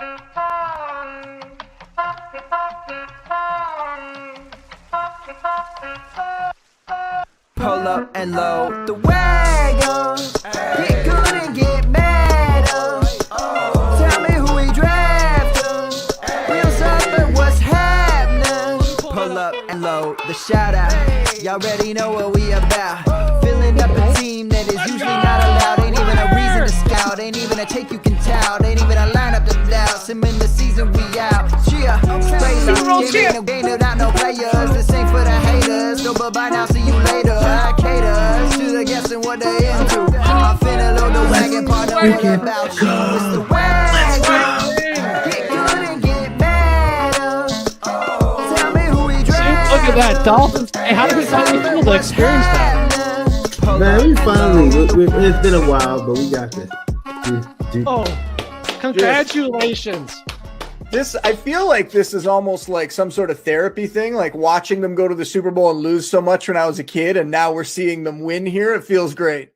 Pull up and load the wagon. Get good and get mad. Tell me who we drafted. Wheels up and what's happening. Pull up and load the shout out. Y'all already know what we about. Filling up a team that is usually not allowed. Ain't even a reason to scout. Ain't even a take you can tout. Ain't even a lineup to doubt. Sim in the season we out. Cheer, crazy. Game ain't no game without no players. This ain't for the haters. No, but bye now, see you later. I cater to the guessing what they into. I'm finna load the wagon, partner. What about you? It's the wagon. Get good and get better. Tell me who we draft. Look at that, Dolphins. Hey, how does that feel to experience that? Man, we finally, it's been a while, but we got this. Oh, congratulations. I feel like this is almost like some sort of therapy thing, like watching them go to the Super Bowl and lose so much when I was a kid, and now we're seeing them win here. It feels great.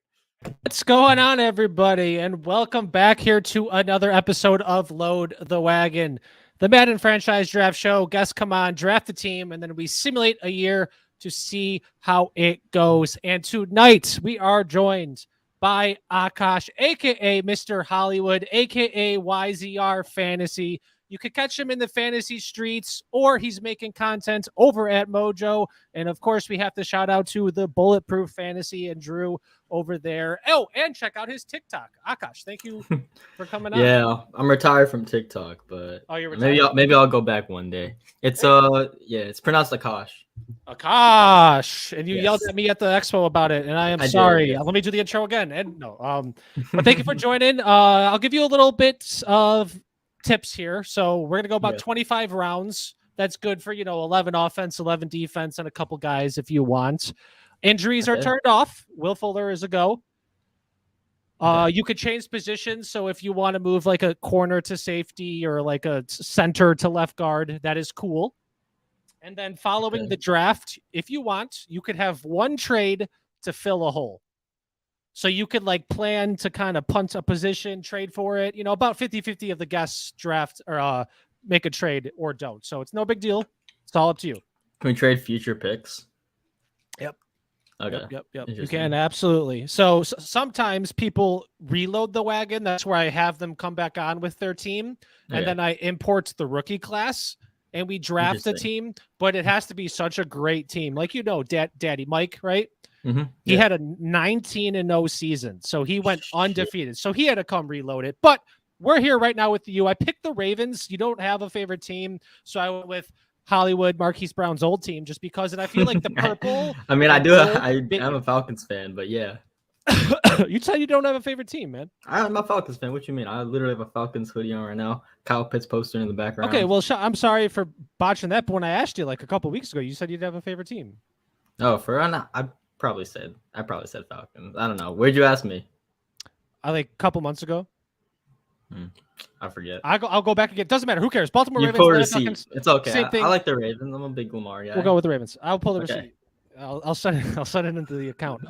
What's going on, everybody, and welcome back here to another episode of Load the Wagon, the Madden franchise draft show. Guests come on, draft the team, and then we simulate a year to see how it goes. And tonight we are joined by Akash, aka Mr. Hollywood, aka YZR Fantasy. You could catch him in the fantasy streets, or he's making content over at Mojo. And of course, we have to shout out to the Bulletproof Fantasy and Drew over there. Oh, and check out his TikTok. Akash, thank you for coming on. Yeah, I'm retired from TikTok, but you're retired? maybe I'll go back one day. It's it's pronounced Akash. Akash, and you Yes. yelled at me at the expo about it, and I am I sorry. did, yes. Let me do the intro again. And no, but thank you for joining. I'll give you a little bit of tips here. So we're gonna go about 25 rounds. That's good for 11 offense, 11 defense, and a couple guys if you want. Injuries are turned off. Will Fuller is a go. You could change positions. So if you want to move like a corner to safety or like a center to left guard, that is cool. And then following the draft, if you want, you could have one trade to fill a hole. So you could like plan to kind of punt a position, trade for it, about 50-50 of the guests draft or make a trade or don't. So it's no big deal. It's all up to you. Can we trade future picks? Yep. Okay. Yep. You can, absolutely. So sometimes people reload the wagon. That's where I have them come back on with their team. And then I import the rookie class and we draft the team. But it has to be such a great team. Like, Daddy Mike, right? Mm-hmm. He had a 19-0 season. So he went undefeated. So he had to come reload it. But we're here right now with you. I picked the Ravens. You don't have a favorite team. So I went with Hollywood, Marquise Brown's old team, just because. And I feel like the purple. I mean, I'm a Falcons fan, but yeah. You said you don't have a favorite team, man. I'm a Falcons fan. What you mean? I literally have a Falcons hoodie on right now. Kyle Pitts poster in the background. Okay, well, I'm sorry for botching that. But when I asked you like a couple weeks ago, you said you'd have a favorite team. Oh, I probably said Falcons. I don't know. Where'd you ask me? Like a couple months ago. I forget. I'll go back again. Doesn't matter. Who cares? Baltimore You Ravens. pull a receipt. It's okay. Same thing. I like the Ravens. I'm a big Lamar guy. We'll go with the Ravens. I'll pull the receipt. I'll send it into the account.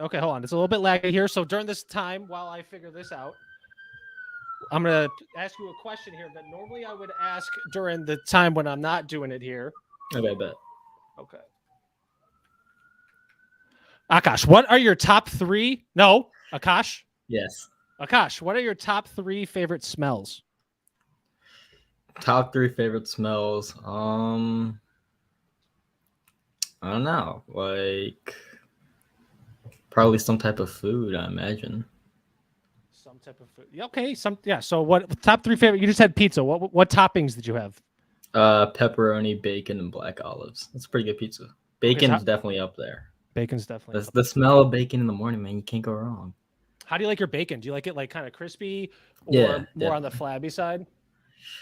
Okay, hold on. It's a little bit laggy here. So during this time, while I figure this out, I'm gonna ask you a question here that normally I would ask during the time when I'm not doing it here. Okay, I bet. Okay. Akash, what are your top three? No, Akash. Yes. Akash, what are your top three favorite smells? Top three favorite smells. I don't know. Like probably some type of food, I imagine. Some type of food. Okay. So what top three favorite? You just had pizza. What toppings did you have? Pepperoni, bacon, and black olives. That's a pretty good pizza. Bacon's definitely up there. Bacon's definitely That's the smell of bacon in the morning, man. You can't go wrong. How do you like your bacon? Do you like it like kind of crispy or more on the flabby side?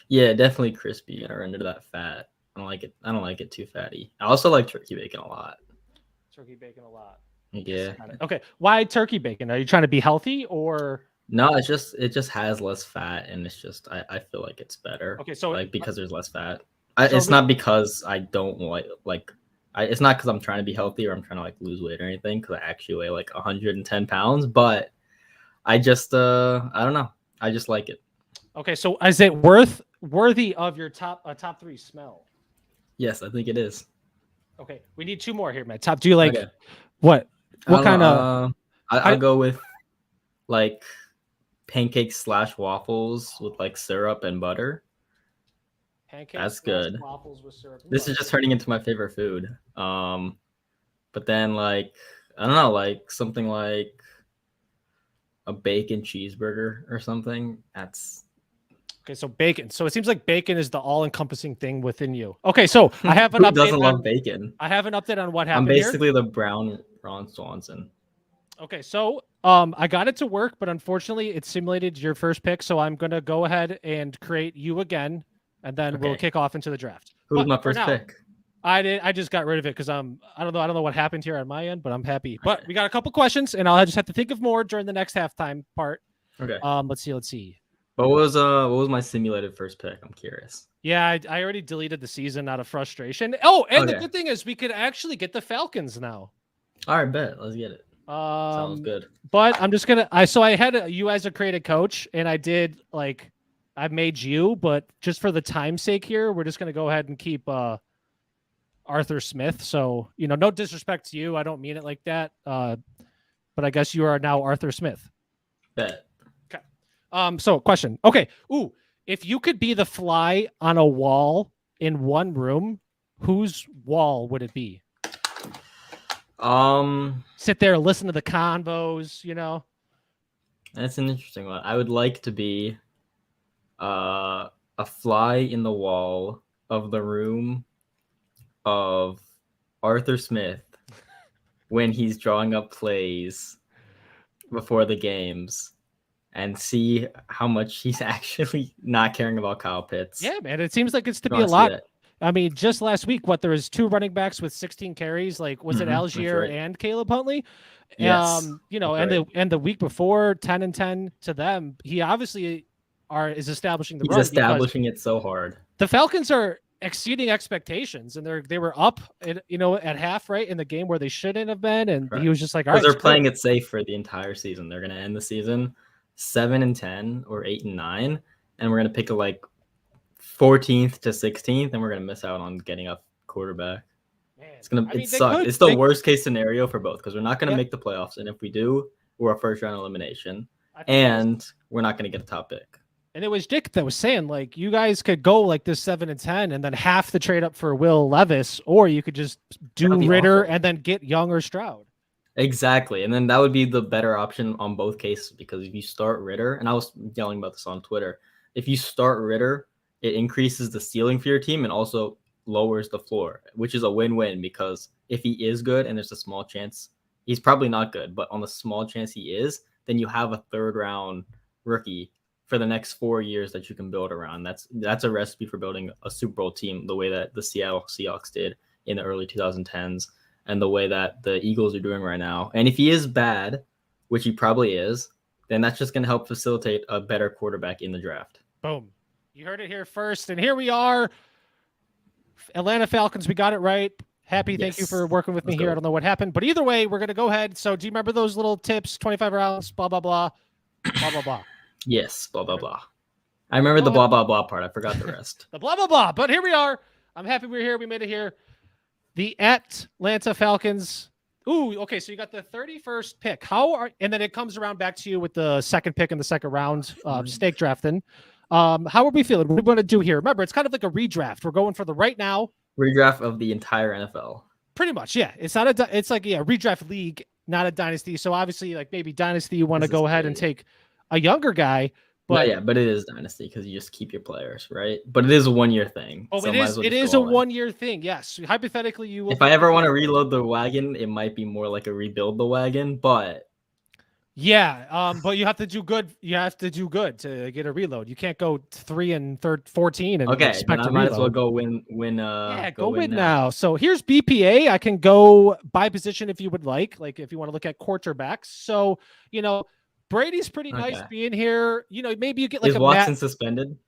Yeah, definitely crispy or into that fat. I don't like it too fatty. I also like turkey bacon a lot. Turkey bacon a lot. Yeah. Okay. Why turkey bacon? Are you trying to be healthy or? No, it just has less fat, and it's just I feel like it's better. Okay, so like because there's less fat. It's not because I don't it's not because I'm trying to be healthy or I'm trying to like lose weight or anything. Because I actually weigh like 110 pounds, but I just I don't know. I just like it. Okay, so is it worthy of your top 3 smell? Yes, I think it is. Okay, we need 2 more here, Matt. Top, do you like Okay. what? I What don't kind know, of I'll go with like pancakes / waffles with like syrup and butter. pancakes? That's good. Waffles with syrup. This is just turning into my favorite food. But then like I don't know, like something like a bacon cheeseburger or something. That's Okay, so bacon. So it seems like bacon is the all-encompassing thing within you. Okay, so I have an who update. doesn't love bacon? I have an update on what I'm happened here. basically the Ron Swanson. Okay, so I got it to work, but unfortunately, it simulated your first pick. So I'm gonna go ahead and create you again, and then we'll Okay. kick off into the draft. Who's But my for first now, pick? I just got rid of it because I don't know what happened here on my end, but I'm happy. But we got a couple questions, and I'll just have to think of more during the next halftime part. Okay. Let's see. But what was my simulated first pick? I'm curious. Yeah, I already deleted the season out of frustration. Oh, and the Okay. good thing is we could actually get the Falcons now. All right, bet. Let's get it. Sounds good. But I'm just gonna. I had you as a creative coach, and I did like I made you, but just for the time's sake here, we're just gonna go ahead and keep Arthur Smith. So no disrespect to you, I don't mean it like that. But I guess you are now Arthur Smith. Bet. Okay. So question. Okay. Ooh, if you could be the fly on a wall in one room, whose wall would it be? Sit there, listen to the convos. That's an interesting one. I would like to be a fly in the wall of the room of Arthur Smith when he's drawing up plays before the games and see how much he's actually not caring about Kyle Pitts. Yeah, man. It seems like it's to You be a wanna see lot. that? I mean, just last week, there was 2 running backs with 16 carries. Like, was it Mhm, Algier that's right. and Caleb Huntley? Yes, And the week before, 10 and 10 to them. He obviously is establishing the He's run establishing it so hard. the Falcons are exceeding expectations, and they were up at half, right, in the game where they shouldn't have been, and Right. he was just like, all Because right, they're playing it safe for the entire season. They're going to end the season 7-10 or 8-9, and we're going to pick a 14th to 16th, and we're going to miss out on getting a quarterback. Man, It sucks. It's the worst case scenario for both because we're not going to make the playoffs, and if we do, we're a first round elimination, and we're not going to get a top pick. And it was Dick that was saying, you guys could go this 7 and 10 and then half the trade up for Will Levis, or you could just do Ritter and then get Young or Stroud. Exactly. And then that would be the better option on both cases because if you start Ritter, and I was yelling about this on Twitter, if you start Ritter, it increases the ceiling for your team and also lowers the floor, which is a win-win because if he is good and there's a small chance, he's probably not good, but on the small chance he is, then you have a 3rd round rookie for the next 4 years that you can build around. That's a recipe for building a Super Bowl team the way that the Seattle Seahawks did in the early 2010s and the way that the Eagles are doing right now. And if he is bad, which he probably is, then that's just going to help facilitate a better quarterback in the draft. Boom. You heard it here first. And here we are. Atlanta Falcons, we got it right. Happy, thank you for working with me here. I don't know what happened, but either way, we're going to go ahead. So do you remember those little tips, 25 rounds, blah, blah, blah, blah, blah, blah. Yes, blah, blah, blah. I remember the blah, blah, blah part. I forgot the rest. The blah, blah, blah. But here we are. I'm happy we're here. We made it here. The Atlanta Falcons. Ooh, okay. So you got the 31st pick. And then it comes around back to you with the 2nd pick in the 2nd round, snake drafting. How are we feeling? What do we want to do here? Remember, it's kind of like a redraft. We're going for the right now. Redraft of the entire NFL. Pretty much, yeah. It's not it's like redraft league, not a dynasty. So obviously, maybe dynasty, you want to go ahead and take a younger guy. But but it is dynasty because you just keep your players, right? But it is a 1-year thing. Oh, so it is a 1-year thing. Yes. Hypothetically, you will. If I ever want to reload the wagon, it might be more like a rebuild the wagon, but yeah. But you have to do good. You have to do good to get a reload. You can't go 3 and 14 and expect I to might reload. as well go win. Go win now. So here's BPA. I can go by position if you would like if you want to look at quarterbacks. So Brady's pretty nice being here. Maybe you get Is Watson suspended?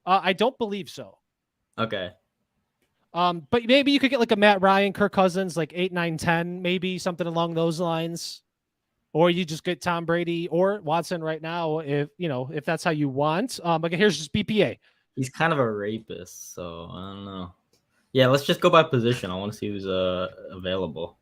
I don't believe so. Okay. But maybe you could get a Matt Ryan, Kirk Cousins, 8, 9, 10, maybe something along those lines. or you just get Tom Brady or Watson right now, if that's how you want. But here's just BPA. He's kind of a rapist, so I don't know. Yeah, let's just go by position. I want to see who's available.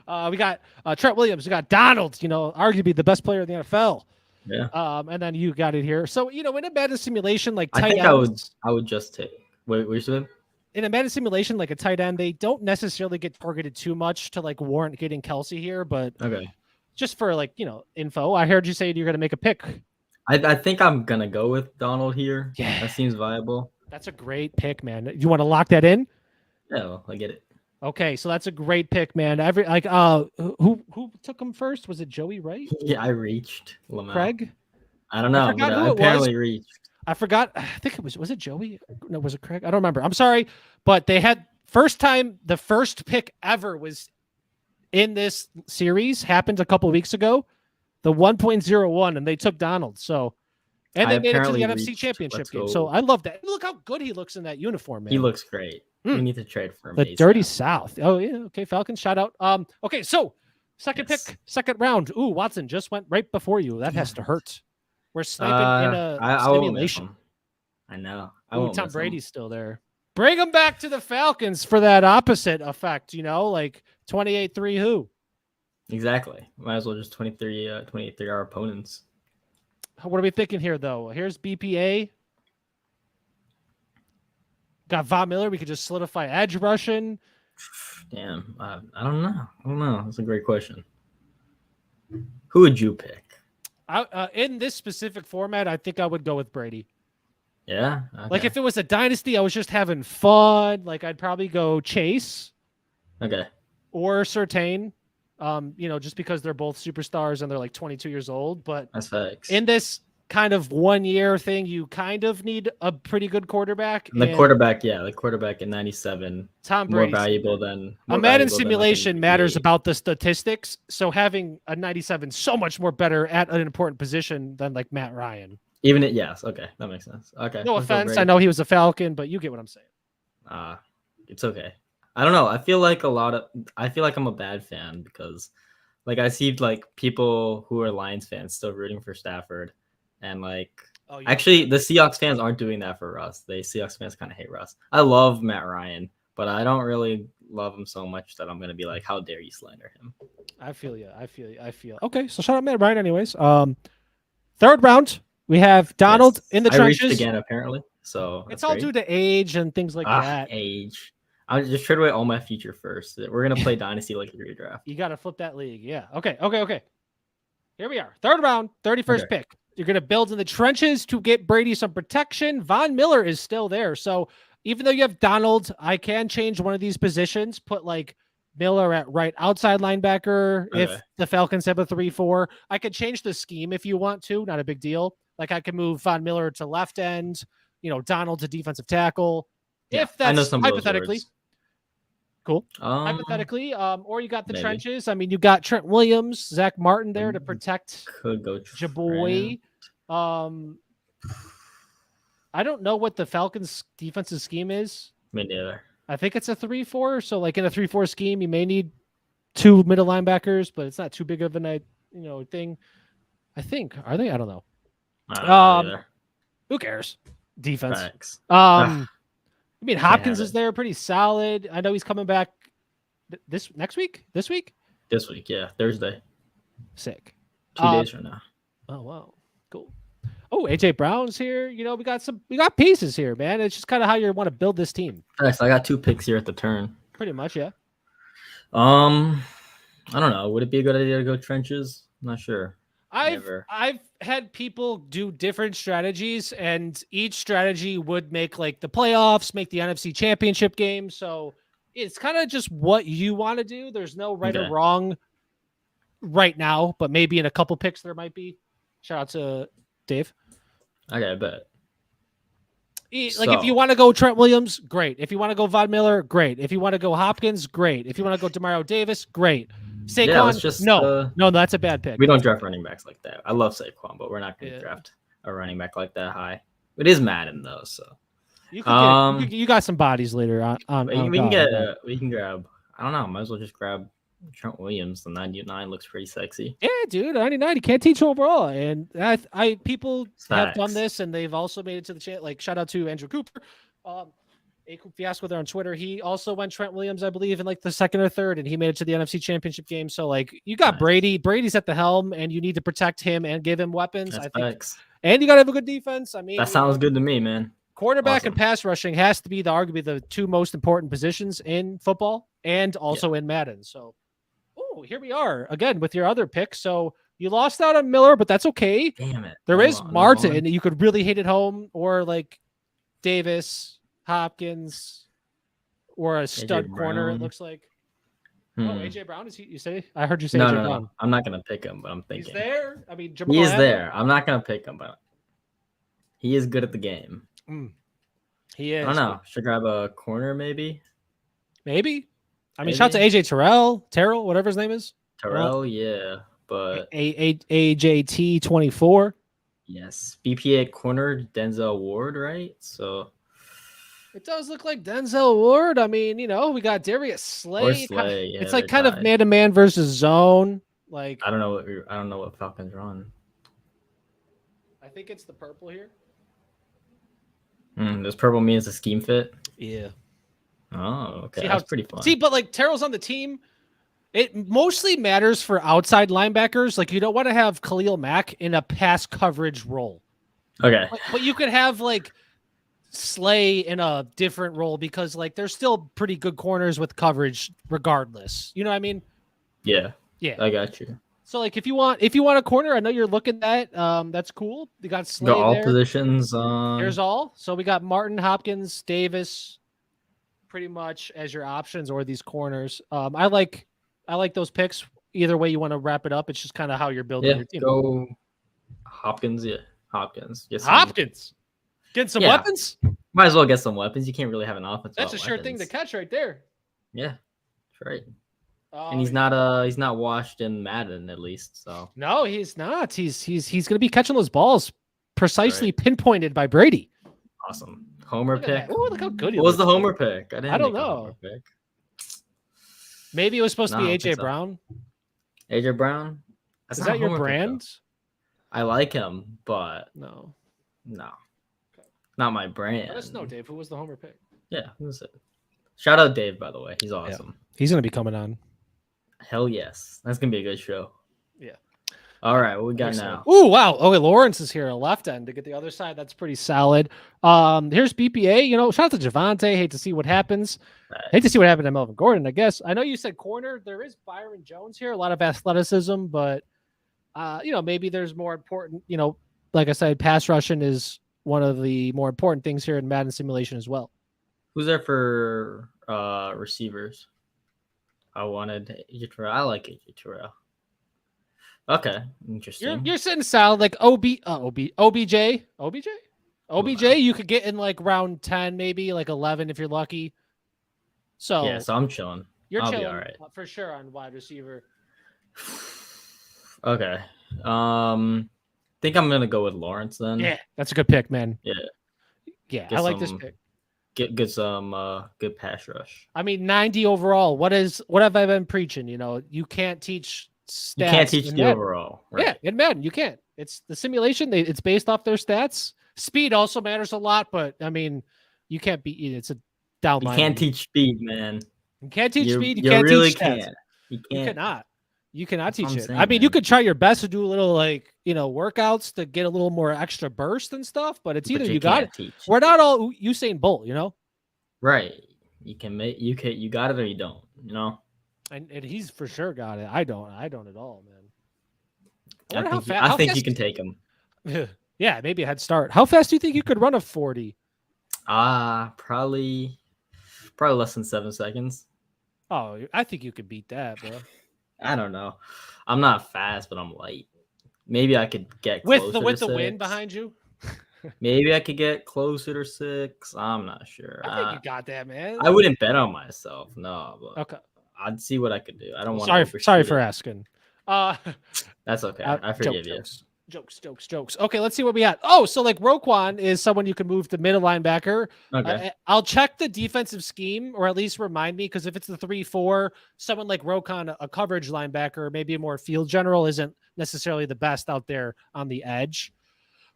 We got Trent Williams. We got Donald, arguably the best player in the NFL. Yeah. And then you got it here. So, in a Madden simulation, like I tight think ends, I would just take. Wait, what you said? in a Madden simulation, like a tight end, they don't necessarily get targeted too much to like warrant getting Kelsey here, but Okay. just for like, info, I heard you say you're going to make a pick. I think I'm gonna go with Donald here. Yeah. That seems viable. That's a great pick, man. You want to lock that in? Yeah, well, I get it. Okay, so that's a great pick, man. Who took him first? Was it Joey, right? Yeah, I reached Lamau. Craig? I don't know. forgot But who I it apparently reached. I forgot. I think was it Joey? No, was it Craig? I don't remember. I'm sorry, but they had the first pick ever was in this series happened a couple weeks ago, the 1.01, and they took Donald. So, and they made it to the apparently NFC reached. Championship Let's game. go. So I love that. Look how good he looks in that uniform, man. He looks great. Mm. We need to trade for him. The ASAP. Dirty South. Oh yeah. Okay, Falcons. Shout out. Okay, so second Yes. pick, second round. Ooh, Watson just went right before you. That has to hurt. We're sniping in a I won't miss simulation. him. I know. I Ooh, won't Tom miss him. Brady's still there. Bring him back to the Falcons for that opposite effect, like 28-3 who? Exactly. Might as well just 23 our opponents. What are we thinking here, though? Here's BPA. Got Von Miller. We could just solidify edge rushing. Damn. I don't know. That's a great question. Who would you pick? In this specific format, I think I would go with Brady. Yeah. Okay. Like if it was a dynasty, I was just having fun. Like I'd probably go Chase Okay. or Surtain. Just because they're both superstars and they're like 22 years old. But That's facts. in this kind of 1 year thing, you kind of need a pretty good quarterback. The quarterback in 97 Tom more Brady. valuable than A Madden valuable than, simulation like, matters NBA. about the statistics. So having a 97 so much more better at an important position than like Matt Ryan. Yes. Okay, that makes sense. Okay. No let's go offense, I Brady. know he was a Falcon, but you get what I'm saying. It's okay. I don't know. I feel like I'm a bad fan because like I see like people who are Lions fans still rooting for Stafford, and like actually the Seahawks fans aren't doing that for Russ. The Seahawks fans kind of hate Russ. I love Matt Ryan, but I don't really love him so much that I'm gonna be like, how dare you slander him? I feel you. Okay, so shout out Matt Ryan anyways. Third round, we have Donald Yes. in the I reached trenches. again apparently. So It's all due to age and things like that. Age. I'll just trade away all my future first. We're gonna play Dynasty like a redraft. You got to flip that league. Yeah. Okay. Here we are. Third round, 31st Okay. pick. You're going to build in the trenches to get Brady some protection. Von Miller is still there. So even though you have Donald, I can change one of these positions, put like Miller at right outside linebacker. Okay. If the Falcons have a 3-4, I could change the scheme if you want to. Not a big deal. Like I could move Von Miller to left end, Donald to defensive tackle. Yeah, If I know that's some of those hypothetically. words. Cool. Hypothetically, Or you got the maybe. trenches. I mean, you got Trent Williams, Zach Martin there to protect could go Jaboy. I don't know what the Falcons' defensive scheme is. Me neither. I think it's a 3-4. So, like in a 3-4 scheme, you may need two middle linebackers, but it's not too big of a thing. I think are they? I don't know. I don't know either. Who cares? Defense. Facts. I mean, Hopkins is there, pretty solid. I know he's coming back this week. This week, yeah, Thursday. Sick. 2 days from now. Oh wow, cool. Oh, AJ Brown's here. We got pieces here, man. It's just kind of how you want to build this team. Nice. I got 2 picks here at the turn. Pretty much, yeah. I don't know. Would it be a good idea to go trenches? I'm not sure. I've had people do different strategies, and each strategy would make like the playoffs, make the NFC Championship game. So it's kind of just what you want to do. There's no right or wrong right now, but maybe in a couple picks there might be. Shout out to Dave. Okay, I bet. If you want to go Trent Williams, great. If you want to go Von Miller, great. If you want to go Hopkins, great. If you want to go Demario Davis, great. Saquon, no, that's a bad pick. We don't draft running backs like that. I love Saquon, but we're not going to draft a running back like that high. It is Madden though, so you got some bodies later on. we can grab. I don't know. Might as well just grab Trent Williams, the 99 looks pretty sexy. Yeah, dude, 99. You can't teach overall, and I people have done Facts. this, and they've also made it to the chat. Like shout out to Andrew Cooper, a Fiasco there on Twitter. He also went Trent Williams, I believe, in like the second or third, and he made it to the NFC Championship game. So like you got Nice. Brady. Brady's at the helm, and you need to protect him and give him weapons. That's I think, facts. and you got to have a good defense. I mean, That sounds good to me, man. Quarterback Awesome. and pass rushing has to be arguably the two most important positions in football and also in Madden. So, oh, here we are again with your other pick. So you lost out on Miller, but that's okay. Damn it. There Hold is on, Martin. hold on. You could really hit it home, or like Davis, Hopkins, or a stud corner. It Brown. looks like. Hmm. Oh, AJ Brown is he? You say? I heard you say No, AJ no, Brown. no. I'm not gonna pick him, but I'm He's thinking there. I mean, Jamal he is Adams. there. I'm not gonna pick him, but he is good at the game. He is. I don't know. Should grab a corner maybe. Maybe. I mean, shout out to AJ Terrell, whatever his name is. Terrell, yeah, but AJT 24. yes, BPA corner Denzel Ward, right? So It does look like Denzel Ward. I mean, you know, we got Darius Slay. or Slay. Yeah, It's like they're kind of tied. man to man versus zone. Like I don't know what Falcons run. I think it's the purple here. Does purple mean it's a scheme fit? Yeah. Oh, okay. See That's how- pretty fun. See, but like Terrell's on the team. It mostly matters for outside linebackers. Like you don't want to have Khalil Mack in a pass coverage role. Okay. But you could have like Slay in a different role because like there's still pretty good corners with coverage regardless. You know what I mean? Yeah. Yeah. I got you. So like if you want a corner, I know you're looking at that's cool. You got Slay Got all there. positions. Here's all. So we got Martin, Hopkins, Davis, pretty much as your options or these corners. I like those picks. Either way you want to wrap it up. It's just kind of how you're building Yeah. your team. Go Hopkins. Yeah. Hopkins. Yes. Hopkins. Getting some Yeah. weapons? Might as well get some weapons. You can't really have an offense. That's a without sure thing to weapons. catch right there. Yeah. That's right. Oh, And he's not washed in Madden at least. So No, he's not. He's going to be catching those balls precisely pinpointed by Brady. awesome. Homer Look at pick. that. Ooh, look how good he What was looks. the Homer pick? I don't make a know. Homer pick. Maybe it was supposed to No, I be don't AJ think so. Brown. AJ Brown. That's Is not that a your Homer pick, though. brand? I like him, but No. no, not my brand. Let us know, Dave. Who was the Homer pick? Yeah, who's it? Shout out Dave, by the way. He's awesome. He's going to be coming on. Hell yes, that's gonna be a good show. Yeah. All right, what we got now? Oh wow. Okay, Lawrence is here, a left end to get the other side. That's pretty solid. Here's BPA. You know, shout out to Javante. Hate to see what happens. Hate to see what happened to Melvin Gordon. I guess I know you said corner. There is Byron Jones here. A lot of athleticism, but you know, maybe there's more important. You know, like I said, pass rushing is one of the more important things here in Madden simulation as well. Who's there for receivers? I wanted AJ Terrell. I like AJ Terrell. Okay, interesting. You're sitting solid like OBJ. You could get in like round 10, maybe like 11 if you're lucky. So yeah, so I'm chilling. you're I'll be chilling all right. for sure on wide receiver. Okay. Think I'm gonna go with Lawrence then. Yeah, that's a good pick, man. Yeah. Yeah, Get I like this some- pick. Get some good pass rush. I mean, 90 overall. What have I been preaching? You know, you can't teach stats. You can't teach in the Madden. overall. Right? Yeah, in Madden, you can't. It's the simulation. It's based off their stats. Speed also matters a lot, but I mean, you can't beat it. It's a down You line. can't teach speed, man. You can't teach speed. You You can't really teach stats. can't. You You can't. cannot. You cannot That's what teach I'm it. saying, I mean, you man. could try your best to do a little like, you know, workouts to get a little more extra burst and stuff, but it's But either you got it. can't teach. We're not all Usain Bolt, you know? Right. You got it or you don't, you know? And he's for sure got it. I don't at all, man. I think you can take him. Yeah, maybe a head start. How fast do you think you could run a 40? Probably less than 7 seconds. Oh, I think you could beat that, bro. I don't know. I'm not fast, but I'm light. Maybe I could get With closer the to wind 6. behind you? Maybe I could get closer to 6. I'm not sure. I think you got that, man. I wouldn't bet on myself. No, but Okay. I'd see what I could do. I don't want Sorry for asking. That's okay. I forgive you. Jokes. Jokes. Okay, let's see what we got. Oh, so like Roquan is someone you can move to middle linebacker. Okay. I'll check the defensive scheme, or at least remind me, because if it's the 3-4, someone like Roquan, a coverage linebacker, maybe a more field general, isn't necessarily the best out there on the edge.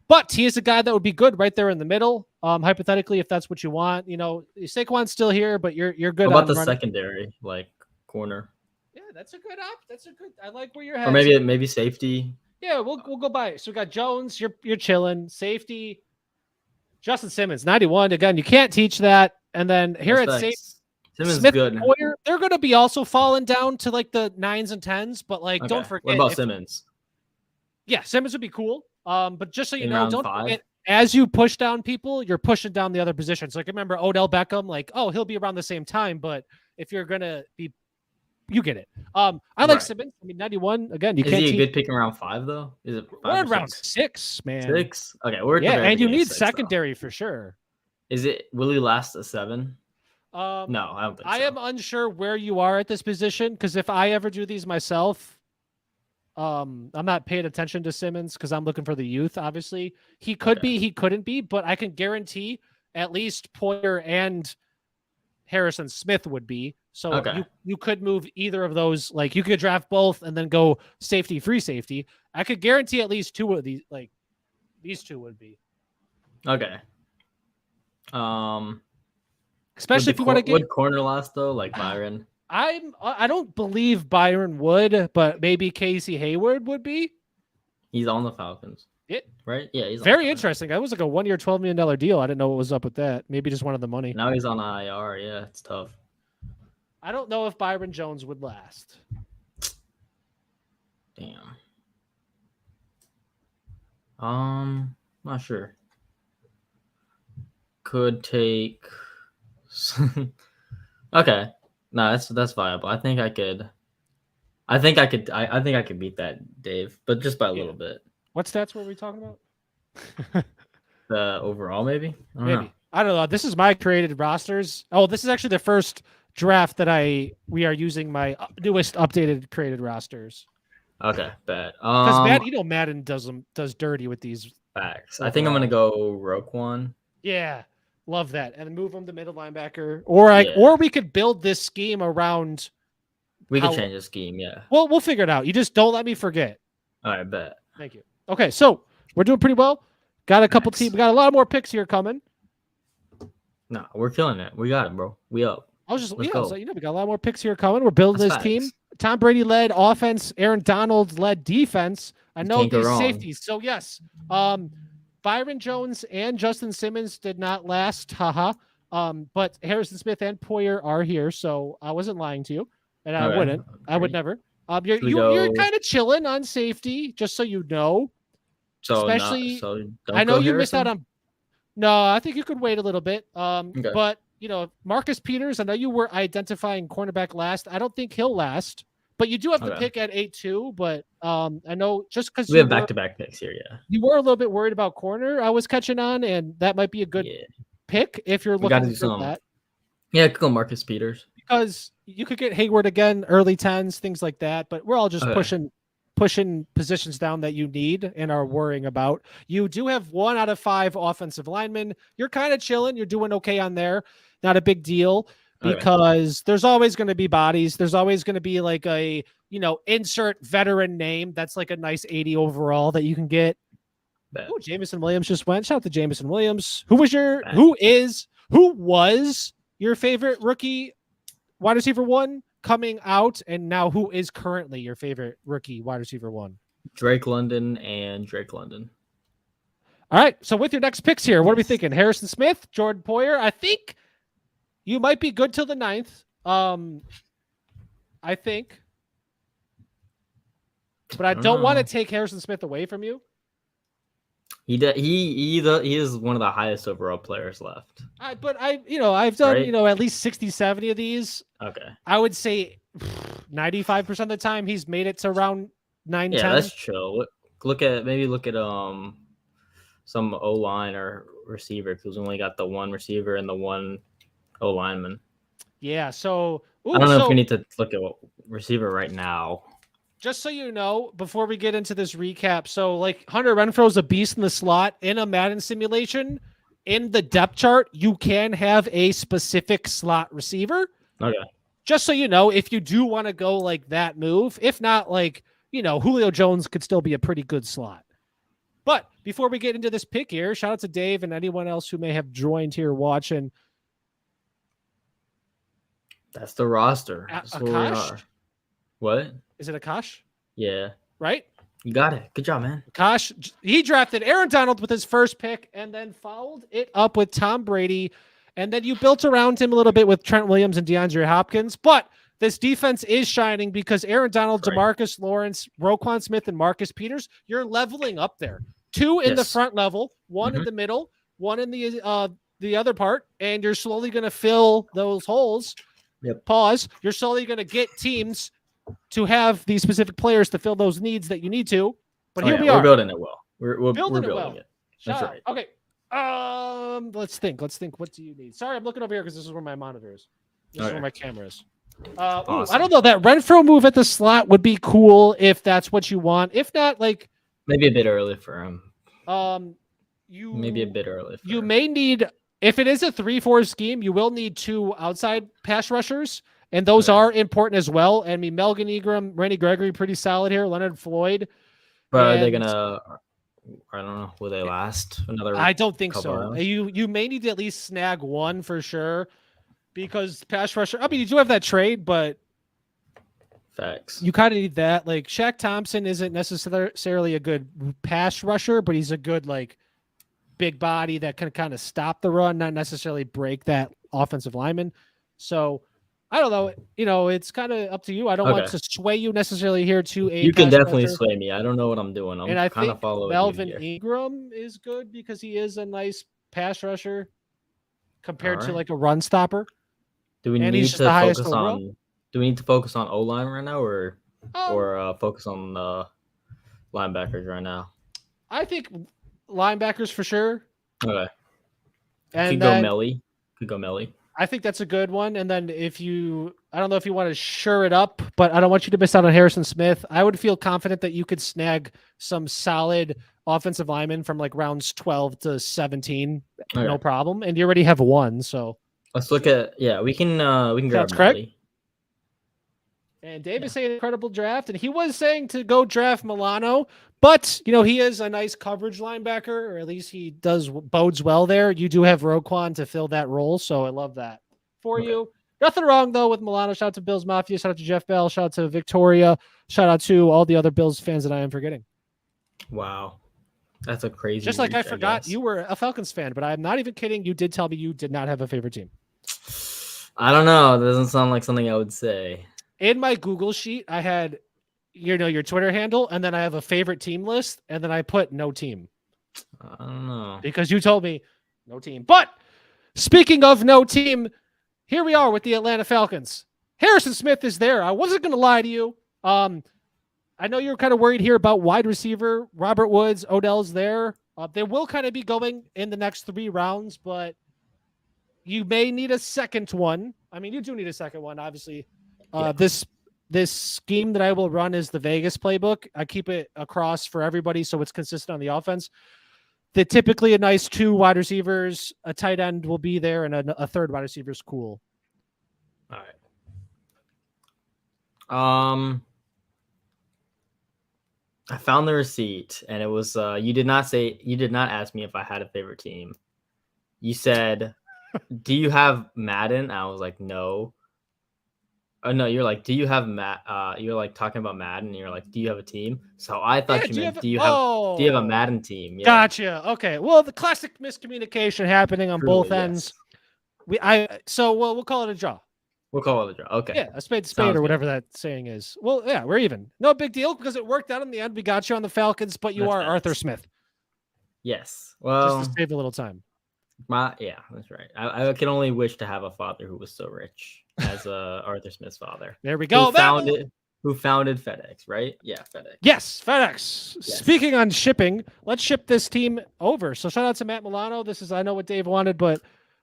But he is a guy that would be good right there in the middle. Hypothetically, if that's what you want, Saquon's still here, but you're good. What about on the running. secondary, like corner, Yeah, that's a good op. That's a good. I like where you're or headed. maybe safety? Yeah, we'll go by it. So we got Jones. You're chilling. Safety. Justin Simmons, 91. Again, you can't teach that. And then here at safety, Simmons Smith good. and Poyer, they're going to be also falling down to like the 9s and 10s. But like, Okay. don't forget. What about Simmons? Yeah, Simmons would be cool. But just so you In know, round don't 5? forget, as you push down people, you're pushing down the other positions. Like remember Odell Beckham, like, oh, he'll be around the same time. But if you're gonna be, you get it. I like Right. Simmons. I mean, 91. Again, you Is can't. he a good pick in round 5 though? Is it 5 We're in or round 6? 6, man. 6. Okay, we're at the Yeah, very and you beginning of need 6, though. secondary for sure. Will he last a 7? No, I don't think I so. am unsure where you are at this position because if I ever do these myself, I'm not paying attention to Simmons because I'm looking for the youth. Obviously, he could be, he couldn't be, but I can guarantee at least Poyer and Harrison Smith would be. So you could move either of those. Like you could draft both and then go safety, free safety. I could guarantee at least 2 of these. Like these 2 would be. Okay. Especially if you want to get would corner last though, like Byron. I don't believe Byron would, but maybe Casey Hayward would be. He's on the Falcons. It right? Yeah, he's very interesting. That was like a 1-year, $12 million deal. I didn't know what was up with that. Maybe just wanted the money. Now he's on IR. Yeah, it's tough. I don't know if Byron Jones would last. Damn. Not sure. Could take. Okay. No, that's viable. I think I could beat that, Dave, but just by a little bit. What stats were we talking about? The overall, maybe? I don't know. This is my created rosters. Oh, this is actually the first draft that we are using my newest updated created rosters. Okay, bad. Because Madden does dirty with these facts. I think I'm gonna go Roquan. Yeah, love that, and move him to middle linebacker, or we could build this scheme around. We could change the scheme. Yeah. Well, we'll figure it out. You just don't let me forget. All right, bet. Thank you. Okay, so we're doing pretty well. Got a couple teams. We got a lot more picks here coming. No, we're killing it. We got it, bro. We up. I was just, Let's go. So, we got a lot more picks here coming. We're building this team. Tom Brady led offense. Aaron Donald led defense. I know these safeties. So yes, Byron Jones and Justin Simmons did not last. Haha. But Harrison Smith and Poyer are here, so I wasn't lying to you, and I wouldn't. I would never. You're kind of chilling on safety, just so you know. So especially, don't I know you Harrison? missed out on. No, I think you could wait a little bit. But Marcus Peters, I know you were identifying cornerback last. I don't think he'll last, but you do have to pick at 8-2. But I know just because we have back-to-back picks here, yeah. You were a little bit worried about corner. I was catching on, and that might be a good pick if you're looking for that. Yeah, I could go Marcus Peters because you could get Hayward again, early 10s, things like that. But we're all just pushing positions down that you need and are worrying about. You do have 1 out of 5 offensive linemen. You're kind of chilling. You're doing okay on there. Not a big deal because there's always going to be bodies. There's always going to be like a, insert veteran name. That's like a nice 80 overall that you can get. Oh, Jameson Williams just went. Shout out to Jameson Williams. Who was your favorite rookie wide receiver 1 coming out, and now who is currently your favorite rookie wide receiver 1? Drake London. All right. So with your next picks here, what are we thinking? Harrison Smith, Jordan Poyer. I think you might be good till the 9th. I think. But I don't want to take Harrison Smith away from you. He is one of the highest overall players left. I've done, at least 60, 70 of these. Okay. I would say 95% of the time he's made it to around 9, 10. Yeah, that's chill. Look at some O-line or receiver because we only got the 1 receiver and the 1 O-lineman. Yeah, so I don't know if we need to look at what receiver right now. just so you know, before we get into this recap, so like Hunter Renfro's a beast in the slot in a Madden simulation. In the depth chart, you can have a specific slot receiver. Okay. Just so you know, if you do want to go like that move, if not, like, Julio Jones could still be a pretty good slot. But before we get into this pick here, shout out to Dave and anyone else who may have joined here watching. That's the roster. That's where we Akash? are. What? Is it Akash? Yeah. Right? You got it. Good job, man. Akash, he drafted Aaron Donald with his first pick and then followed it up with Tom Brady. And then you built around him a little bit with Trent Williams and DeAndre Hopkins. But this defense is shining because Aaron Donald, Right. DeMarcus Lawrence, Roquan Smith, and Marcus Peters, you're leveling up there. 2 in the Yes. front level, 1 in the middle, 1 in the other part, and you're slowly going to fill those holes. Yep. Pause. You're slowly going to get teams to have these specific players to fill those needs that you need to. But here we are. We're building it well. We're Building building it well. it. Shut That's up. right. Okay. Let's think. What do you need? Sorry, I'm looking over here because this is where my monitor is. This is Okay. where my camera is. Awesome. I don't know. That Renfro move at the slot would be cool if that's what you want. If not, like Maybe a bit early for him. you Maybe a bit early. For you him. may need, if it is a 3-4 scheme, you will need 2 outside pass rushers, and those Okay. are important as well. I mean, Melvin Ingram, Randy Gregory, pretty solid here. Leonard Floyd. But are they and- gonna? I don't know. Will they last another? I don't think couple so. rounds? You may need to at least snag 1 for sure, because pass rusher. I mean, you do have that trade, but Facts. you kind of need that. Like Shaq Thompson isn't necessarily a good pass rusher, but he's a good like big body that can kind of stop the run, not necessarily break that offensive lineman. So I don't know. It's kind of up to you. I don't want Okay. to sway you necessarily here to a. You can pass definitely rusher. sway me. I don't know what I'm doing. I'm And I kind think of following Melvin you here. Ingram is good because he is a nice pass rusher compared to Alright. like a run stopper. Do we and need he's to just the highest focus overall. on? Do we need to focus on O line right now, or Um, focus on linebackers right now? I think linebackers for sure. Okay. And Could then go Melly. Could go Melly. I think that's a good one. And then I don't know if you want to sure it up, but I don't want you to miss out on Harrison Smith. I would feel confident that you could snag some solid offensive linemen from like rounds 12 to 17, no Okay. problem. And you already have 1, so. Let's look at we can grab That's correct. Melly. And Dave is saying incredible draft, and he was saying to go draft Milano, but he is a nice coverage linebacker, or at least he bodes well there. You do have Roquan to fill that role, so I love that for Okay. you. Nothing wrong though with Milano. Shout out to Bills Mafia, shout out to Jeff Bell, shout out to Victoria, shout out to all the other Bills fans that I am forgetting. Wow. That's a crazy. Just like I reach, forgot guess. you were a Falcons fan, but I'm not even kidding. You did tell me you did not have a favorite team. I don't know. It doesn't sound like something I would say. In my Google sheet, I had your Twitter handle, and then I have a favorite team list, and then I put no team. I don't know. Because you told me no team. But speaking of no team, here we are with the Atlanta Falcons. Harrison Smith is there. I wasn't going to lie to you. I know you're kind of worried here about wide receiver. Robert Woods, Odell's there. They will kind of be going in the next 3 rounds, but you may need a second one. I mean, you do need a second one, obviously. Yeah. This scheme that I will run is the Vegas playbook. I keep it across for everybody so it's consistent on the offense. Typically a nice 2 wide receivers, a tight end will be there, and a third wide receiver is cool. All right. I found the receipt, and it was you did not ask me if I had a favorite team. You said, "Do you have Madden?" I was like, "No." Oh no, you're like, "Do you have you're like talking about Madden, and you're like, "Do you have a team?" So I thought you meant, do you have a Madden team? Yeah. Gotcha. Okay. Well, the classic miscommunication happening on both Truly, ends. yes. We'll call it a draw. We'll call it a draw. Okay. Yeah, a spade, Sounds or good. whatever that saying is. Well, yeah, we're even. No big deal because it worked out in the end. We got you on the Falcons, but you That's are nice. Arthur Smith. Yes. Well, Just to save a little time. yeah, that's right. I can only wish to have a father who was so rich as Arthur Smith's father. There we go. Who founded FedEx, right? Yeah, FedEx. Yes, FedEx. Yes. Speaking on shipping, let's ship this team over. So shout out to Matt Milano. I know what Dave wanted, but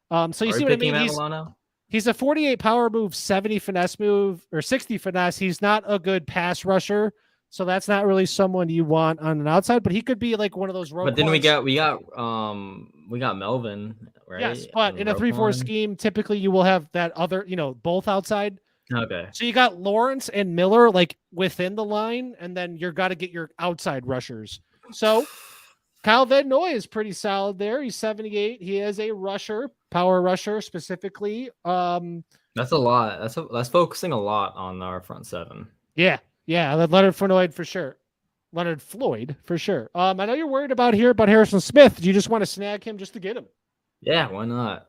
so you Are see we what I picking mean? Matt Milano? He's a 48 power move, 70 finesse move, or 60 finesse. He's not a good pass rusher. So that's not really someone you want on an outside, but he could be like one of those. But then we Roquans. got Melvin, right? Yes, but And in a 3-4 Roquan. scheme, typically you will have that other, both outside. Okay. So you got Lawrence and Miller like within the line, and then you're got to get your outside rushers. So Kyle Van Noy is pretty solid there. He's 78. He is a rusher, power rusher specifically. That's a lot. That's focusing a lot on our front seven. Yeah, Leonard Floyd for sure. Leonard Floyd for sure. I know you're worried about Harrison Smith. Do you just want to snag him just to get him? Yeah, why not?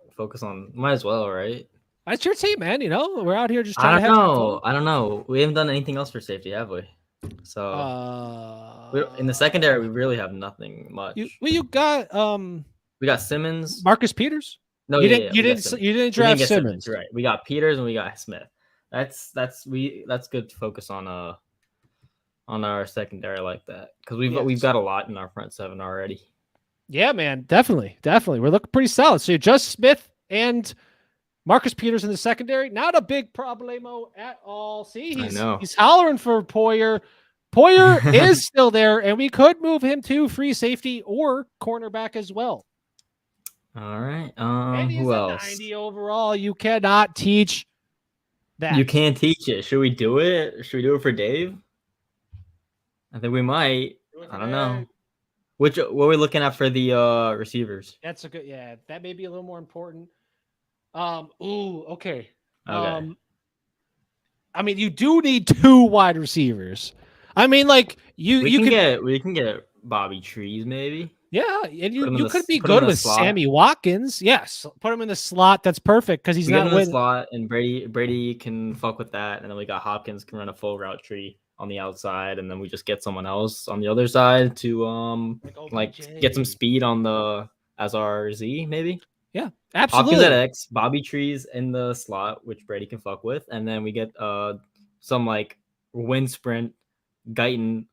Might as well, right? That's your team, man. We're out here just I trying don't to have some know. fun. I don't know. We haven't done anything else for safety, have we? So in the secondary, we really have nothing much. You got We got Simmons. Marcus Peters. No, you yeah, didn't. we You got didn't. Simmons. You didn't We draft get Simmons. Right. We got Peters and we got Smith. That's good to focus on our secondary like that because we've got a lot in our front seven already. Yeah, man, definitely. We're looking pretty solid. So just Smith and Marcus Peters in the secondary, not a big problemo at all. See, he's hollering for Poyer. Poyer is still there, and we could move him to free safety or cornerback as well. All right. And he's Who a else? 90 overall. You cannot teach that. You can't teach it. Should we do it? Should we do it for Dave? I think we might. I don't know. What are we looking at for the receivers? That's a good. Yeah, that may be a little more important. Okay. Okay. I mean, you do need 2 wide receivers. I mean, like we can get Bobby Trees maybe. Yeah, and you could be put him good in the with slot. Sammy Watkins. Yes, put him in the slot. That's perfect because he's We get not him in the winning. slot, and Brady can fuck with that, and then we got Hopkins can run a full route tree on the outside, and then we just get someone else on the other side to get some speed on the as our Z maybe. Yeah, absolutely. Hopkins at X, Bobby Trees in the slot, which Brady can fuck with, and then we get some like wind sprint Guyton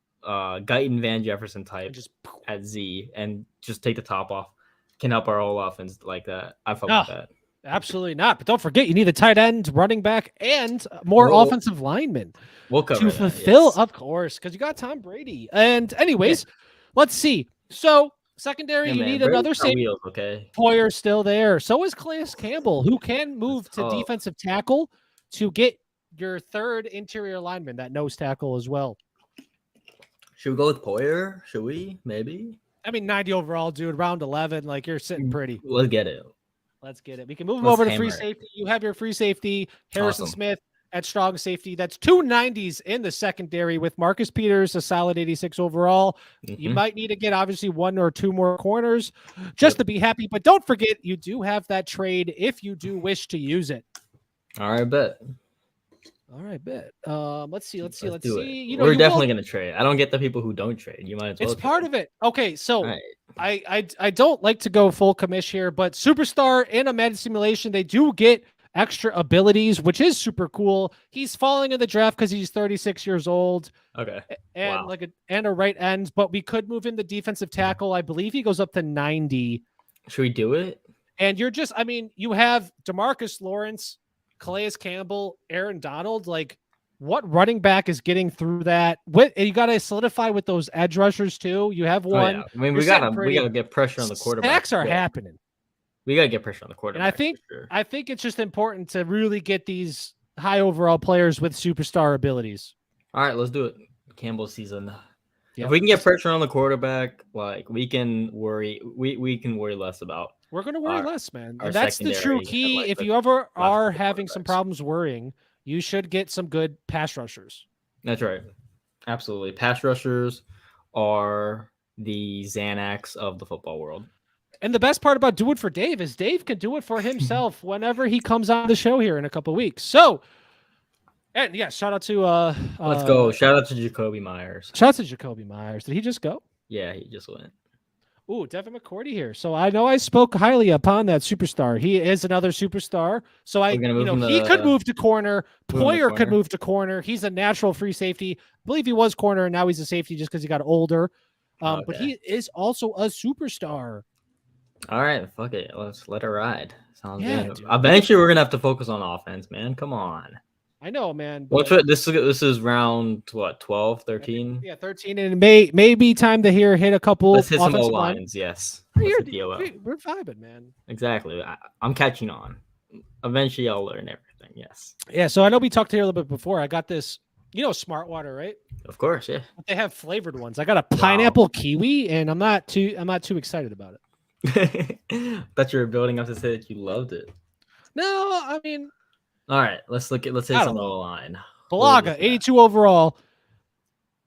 Van Jefferson type Just at Z and just take the top off. Can help our whole offense like that. I fuck with that. Absolutely not. But don't forget, you need a tight end, running back, and more offensive linemen We'll cover to that, fulfill, yes. of course, because you got Tom Brady. And anyways, let's see. So secondary, Yeah, you man, need Brady's another got safety. wheels, okay. Poyer's still there. So is Calais Campbell, who can move to defensive tackle to get your third interior lineman, that nose tackle as well. Should we go with Poyer? Should we? Maybe. I mean, 90 overall, dude. Round 11, like you're sitting pretty. Let's get it. Let's get it. We can move him over to free hammer it. safety. You have your free safety, Harrison Awesome. Smith at strong safety. That's 2 90s in the secondary with Marcus Peters, a solid 86 overall. You might need to get obviously 1 or 2 more corners just to be happy. But don't forget, you do have that trade if you do wish to use it. All right, bet. All right, bet. Let's see. do it. You We're definitely gonna trade. I don't get the people who don't trade. You might as well. It's part of it. Okay, so Right. I don't like to go full commish here, but Superstar in a Madden simulation, they do get extra abilities, which is super cool. He's falling in the draft because he's 36 years old. Okay. And Wow. a right end, but we could move him to defensive tackle. I believe he goes up to 90. Should we do it? And you have DeMarcus Lawrence, Calais Campbell, Aaron Donald. Like, what running back is getting through that? And you got to solidify with those edge rushers too. You have one. Oh, yeah. I mean, You're we gotta sitting get pressure on the quarterback. Stacks are quick. happening. We gotta get pressure on the quarterback. And for sure. I think it's just important to really get these high overall players with superstar abilities. All right, let's do it. Campbell season. Yep. If we can get pressure on the quarterback, like we can worry. We can worry less about. We're going to worry less, man. our And that's the true secondary key. and, like, If the you ever are left having some quarterbacks. problems worrying, you should get some good pass rushers. That's right. Absolutely. Pass rushers are the Xanax of the football world. And the best part about Do It For Dave is Dave can do it for himself whenever he comes on the show here in a couple of weeks. So, and yeah, shout out to Let's go. Shout out to Jacoby Myers. Shout out to Jacoby Myers. Did he just go? Yeah, he just went. Ooh, Devin McCourty here. So I know I spoke highly upon that superstar. He is another superstar. So We're gonna move him he to- could move to corner. move him to Poyer could corner. move to corner. He's a natural free safety. I believe he was corner and now he's a safety just because he got older. But Okay. he is also a superstar. All right, fuck it. Let's let it ride. Sounds Yeah, good. dude. Eventually, we're gonna have to focus on offense, man. Come on. I know, man. Well, but- this is round what 12, 13? Yeah, 13, and it may be time to hit a couple. Let's hit some offensive O line. lines. Yes. We're, Let's hit the OL. we're vibing, man. Exactly. I'm catching on. Eventually, I'll learn everything. Yes. Yeah, so I know we talked here a little bit before. I got this, Smart Water, right? Of course. Yeah. But they have flavored ones. I got a pineapple kiwi, and I'm not too excited about it. Thought you were building up to say that you loved it. No, I mean, All right. Let's hit I some don't know. O line. Balaga, 82 overall.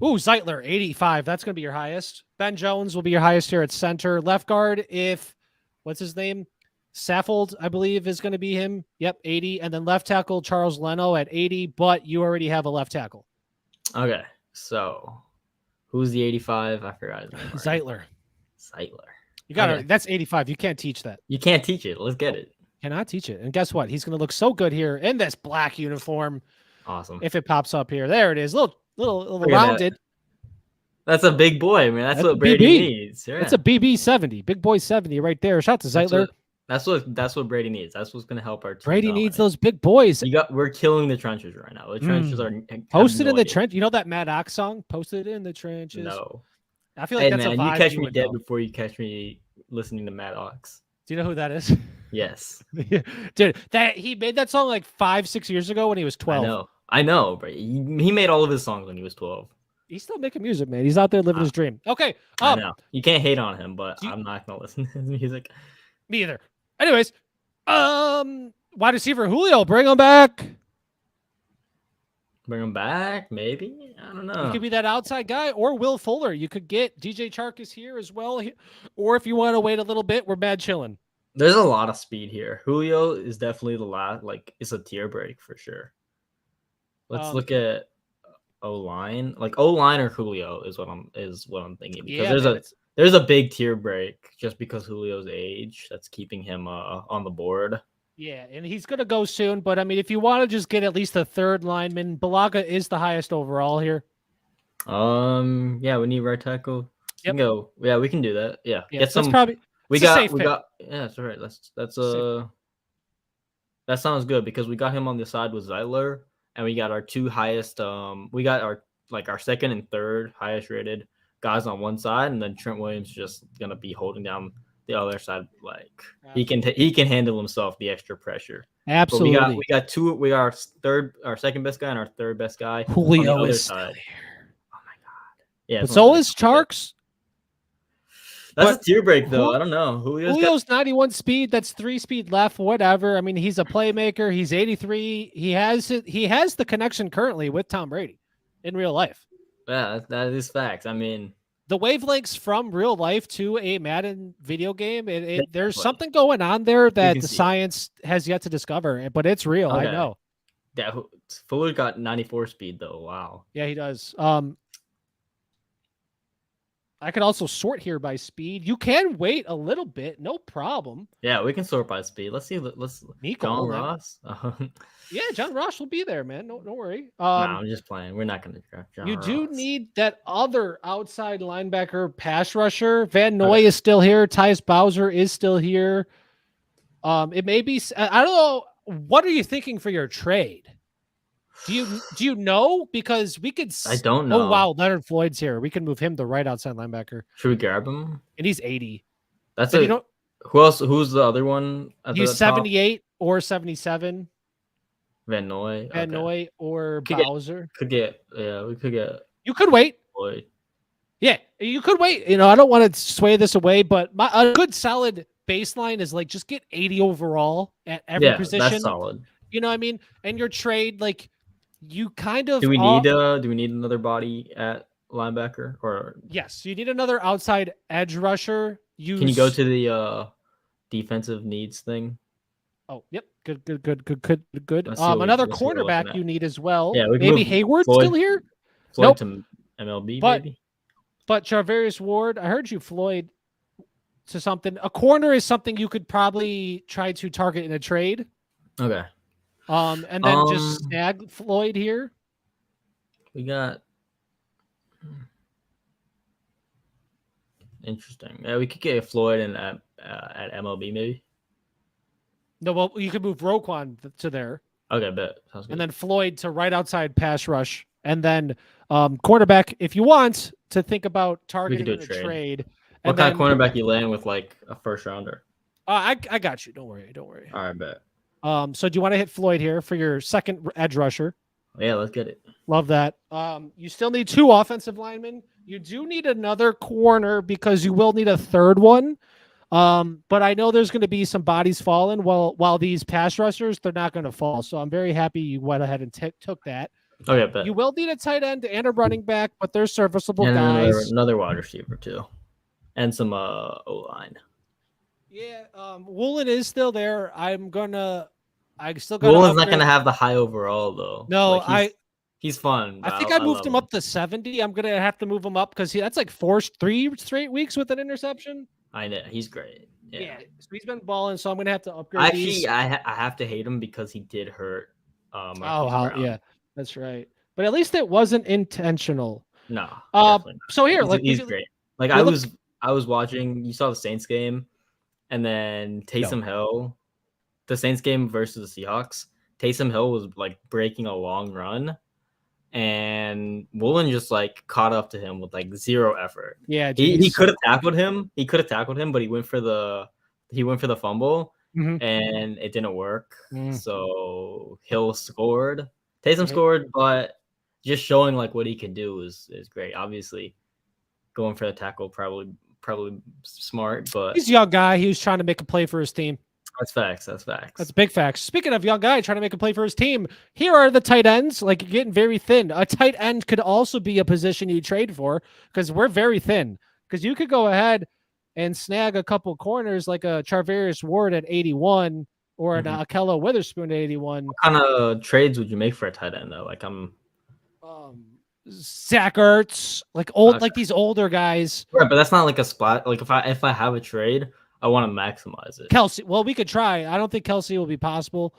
Ooh, Zeitler, 85. That's going to be your highest. Ben Jones will be your highest here at center. Left guard, what's his name? Saffold, I believe, is going to be him. Yep, 80. And then left tackle, Charles Leno at 80, but you already have a left tackle. Okay. So, who's the 85? I forgot his name. Zeitler. Zeitler. You got Okay. it. That's 85. You can't teach that. You can't teach it. Let's get it. Cannot teach it. And guess what? He's going to look so good here in this black uniform. Awesome. If it pops up here. There it is. Little Look at that. rounded. That's a big boy, man. That's That's what a Brady BB. needs. Yeah. It's a BB 70. Big boy 70 right there. Shout out to Zeitler. That's what Brady needs. That's what's gonna help our team. Brady needs dominate. those big boys. We're killing the trenches right now. The trenches are Posted in the idea. trench. You know that Mad Ox song? Posted in the trenches. No. I feel like Hey that's man, a vibe you catch you me would dead know. before you catch me listening to Mad Ox. Do you know who that is? Yes. Dude, he made that song like 5-6 years ago when he was 12. I know, but he made all of his songs when he was 12. He's still making music, man. He's out there living his dream. Okay. I know. You can't hate on him, but you- I'm not gonna listen to his music. Me either. Anyways, wide receiver Julio, bring him back. Bring him back, maybe? I don't know. He could be that outside guy, or Will Fuller. You could get DJ Chark is here as well. Or if you want to wait a little bit, we're mad chilling. There's a lot of speed here. Julio is definitely the last, it's a tier break for sure. Let's look at O line. Like O line or Julio is what I'm thinking. Because there's a big tier break just because Julio's age that's keeping him on the board. Yeah, and he's going to go soon. But, I mean, if you want to just get at least a third lineman, Balaga is the highest overall here. Yeah, we need right tackle. Yep. Can go. Yeah, we can do that. Yeah. Yeah, Get some. that's probably We it's a got. safe We pick. got. Yeah, that's all right. That's that sounds good because we got him on the side with Zeitler, and we got our two highest. We got our second and third highest rated guys on one side, and then Trent Williams just gonna be holding down the other side. Like he can handle himself the extra pressure. Absolutely. But we got our second best guy and our third best guy Julio on the other is side. still here. Oh my god! Yeah, But it's so not is Charks. That's but a tier break though. I don't know. Julio's 91 speed. That's 3 speed left. Whatever. I mean, he's a playmaker. He's 83. He has the connection currently with Tom Brady in real life. Yeah, that is facts. I mean, The wavelengths from real life to a Madden video game, there's something going on there that the science has yet to discover, but it's real. I know. Yeah, Fuller got 94 speed though. Wow. Yeah, he does. I could also sort here by speed. You can wait a little bit, no problem. Yeah, we can sort by speed. Let's see. Nico, John man. Ross. Yeah, John Ross will be there, man. Don't worry. Nah, I'm just playing. We're not going to draft John You Ross. do need that other outside linebacker pass rusher. Van Noy is still here. Tyus Bowser is still here. It may be. I don't know. What are you thinking for your trade? Do you know? Because we could. I don't know. Oh wow, Leonard Floyd's here. We can move him to right outside linebacker, Should we grab him? and he's 80. That's And it. you know, Who else? Who's the other one? At he's the top? 78 or 77. Van Noy. Van Okay. Noy or Could get- Bowser. We could get You could wait. Floyd. Yeah, you could wait. I don't want to sway this away, but a good solid baseline is like just get 80 overall at every position. That's solid. You know what I mean? And your trade, like you kind of Do we need another body at linebacker or yes, you need another outside edge rusher. can you go to the defensive needs thing? Oh, yep. Good. Let's see what Another let's see what we're looking cornerback at. you need as well. Yeah, we can maybe move Hayward's Floyd. still here. Floyd Nope. to MLB But- maybe. But Charvarius Ward, I heard you, Floyd, to something. A corner is something you could probably try to target in a trade. Okay. And then just snag Floyd here. We got interesting. Yeah, we could get Floyd in at MLB maybe. No, well, you could move Roquan to there. Okay, bet. Sounds good. And then Floyd to right outside pass rush. And then cornerback, if you want to think about targeting do a in a trade. trade. What And kind of then, cornerback you laying with like a first rounder? I got you. Don't worry. Don't worry. All right, bet. So do you want to hit Floyd here for your second edge rusher? Yeah, let's get it. Love that. You still need 2 offensive linemen. You do need another corner because you will need a third one. But I know there's going to be some bodies falling while these pass rushers, they're not going to fall. So I'm very happy you went ahead and took that. Okay, bet. You will need a tight end and a running back, but they're serviceable And guys. another wide receiver too, and some O line. Yeah, Woolen is still there. I still got. Woolen's not gonna have the high overall though. No, Like, he's fun. I think I moved him up to 70. I'm gonna have to move him up because that's like 3 straight weeks with an interception. I know he's great. Yeah. So he's been balling, so I'm gonna have to upgrade. These. I have to hate him because he did hurt. Yeah, that's right. But at least it wasn't intentional. No. So here, he's great. Like I was watching. You saw the Saints game, and then Taysom Hill, the Saints game versus the Seahawks. Taysom Hill was like breaking a long run, and Woolen just like caught up to him with like zero effort. Yeah, he could have tackled him. But he went for the fumble, and it didn't work. So Hill scored. Taysom scored, but just showing like what he can do is great. Obviously, going for the tackle probably smart, but he's a young guy. He was trying to make a play for his team. That's facts. That's big facts. Speaking of young guy trying to make a play for his team, here are the tight ends. Like, you're getting very thin. A tight end could also be a position you trade for because we're very thin. Because you could go ahead and snag a couple corners like a Charvarius Ward at 81 or an Akello Witherspoon at 81. What kind of trades would you make for a tight end though? Like Zach Ertz, like these older guys. Right, but that's not like a spot. Like if I have a trade, I want to maximize it. Kelsey, well, we could try. I don't think Kelsey will be possible.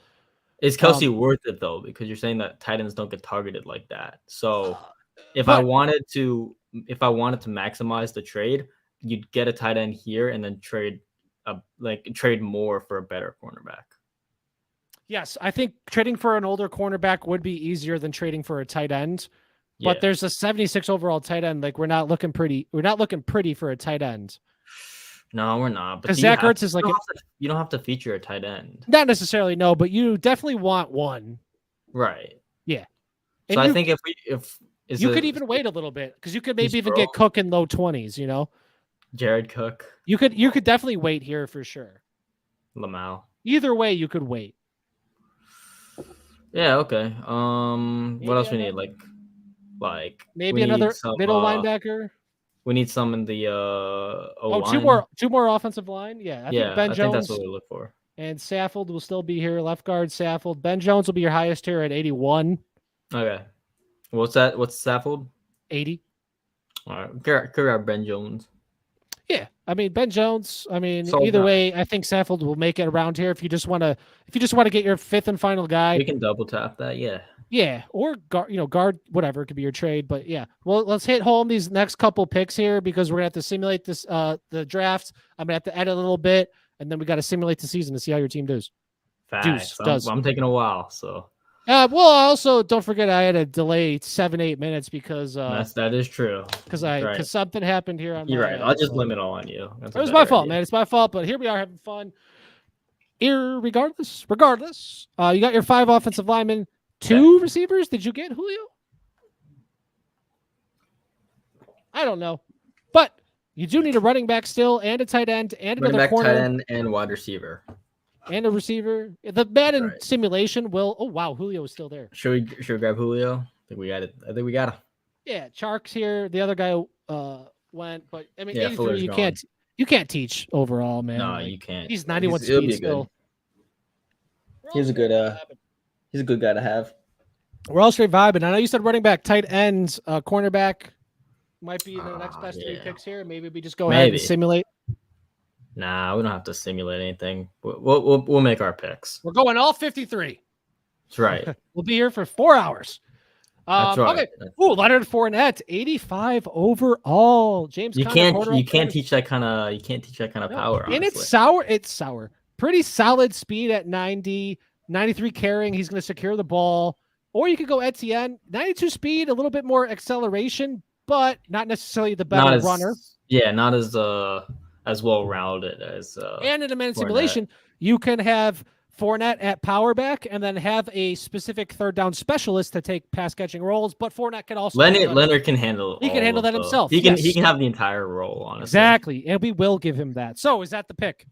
Is Kelsey worth it though? Because you're saying that tight ends don't get targeted like that. So if I wanted to maximize the trade, you'd get a tight end here and then trade more for a better cornerback. Yes, I think trading for an older cornerback would be easier than trading for a tight end. But there's a 76 overall tight end. Like, we're not looking pretty for a tight end. No, we're not. Because Zach Ertz is like you don't have to feature a tight end. Not necessarily, no, but you definitely want one. Right. Yeah. So I think if you could even wait a little bit because you could maybe even get Cook in low 20s. You know, Jared Cook. You could definitely wait here for sure. Lamau. Either way, you could wait. Yeah. Okay. What else we need? Like maybe another middle linebacker. We need some in the O-line. Two more offensive line. Yeah, I think Ben Jones. I think that's what we look for. And Saffold will still be here. Left guard Saffold. Ben Jones will be your highest here at 81. Okay. What's that? What's Saffold? 80. All right. Grab Ben Jones. Yeah, I mean Ben Jones. I mean, either way, I think Saffold will make it around here. If you just want to get your fifth and final guy, we can double tap that. Yeah. Yeah, or guard, whatever, it could be your trade. But yeah, well, let's hit home these next couple picks here because we're gonna have to simulate this the draft. I'm gonna have to edit a little bit, and then we got to simulate the season to see how your team does. I'm taking a while, so. Well, also don't forget I had to delay 7-8 minutes because that is true. Because something happened here on. You're right. I'll just blame it all on you. It was my fault, man. It's my fault. But here we are having fun. Regardless, you got your 5 offensive linemen. 2 receivers? Did you get Julio? I don't know. But you do need a running back still and a tight end and another corner. Tight end and wide receiver. And a receiver. The Madden simulation will... Oh, wow. Julio is still there. Should we grab Julio? I think we got it. I think we got him. Yeah, Chark's here. The other guy went. But, I mean, 83, Fuller's you can't teach overall, man. No, you can't. He's 91 speed still. He's a good guy to have. We're all straight vibing. I know you said running back, tight ends, cornerback might be the next best 3 picks here. Maybe we just go ahead and simulate. Nah, we don't have to simulate anything. We'll make our picks. We're going all 53. That's right. We'll be here for 4 hours. That's right. Okay. Ooh, Leonard Fournette, 85 overall. James, you can't teach that kind of power. And honestly. it's sour. Pretty solid speed at 90. 93 carrying. He's going to secure the ball. Or you could go Etienne. 92 speed, a little bit more acceleration, but not necessarily the better runner. Yeah, not as well rounded as. And in a man Fournette. simulation, you can have Fournette at power back and then have a specific third down specialist to take pass catching roles. But Fournette can also Leonard can handle. He can handle that himself. He can have the entire role. Honestly, exactly, and we will give him that. So is that the pick?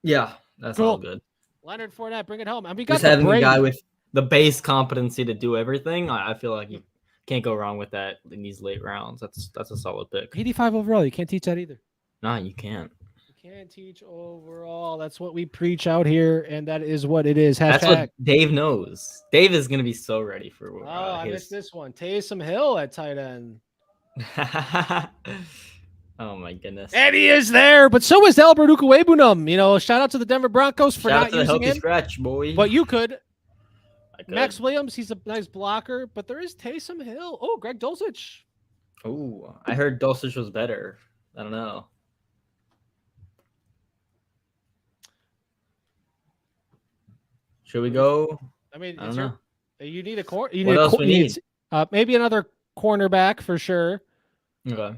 Yeah, that's Cool. all good. Leonard Fournette, bring it home. And we got Just having a guy with the base competency to do everything. I feel like you can't go wrong with that in these late rounds. That's a solid pick. 85 overall. You can't teach that either. No, you can't. You can't teach overall. That's what we preach out here, and that is what it is. That's what Dave knows. Dave is gonna be so ready for. I missed this one. Taysom Hill at tight end. Oh my goodness. And he is there, but so is Albert Ukwebunam. You know, shout out to the Denver Broncos for not using him. Scratch, boy. But you could. Max Williams, he's a nice blocker, but there is Taysom Hill. Oh, Greg Dulcich. Oh, I heard Dulcich was better. I don't know. Should we go? I mean, I don't know. You need a corner. What else we need? Maybe another cornerback for sure. Okay.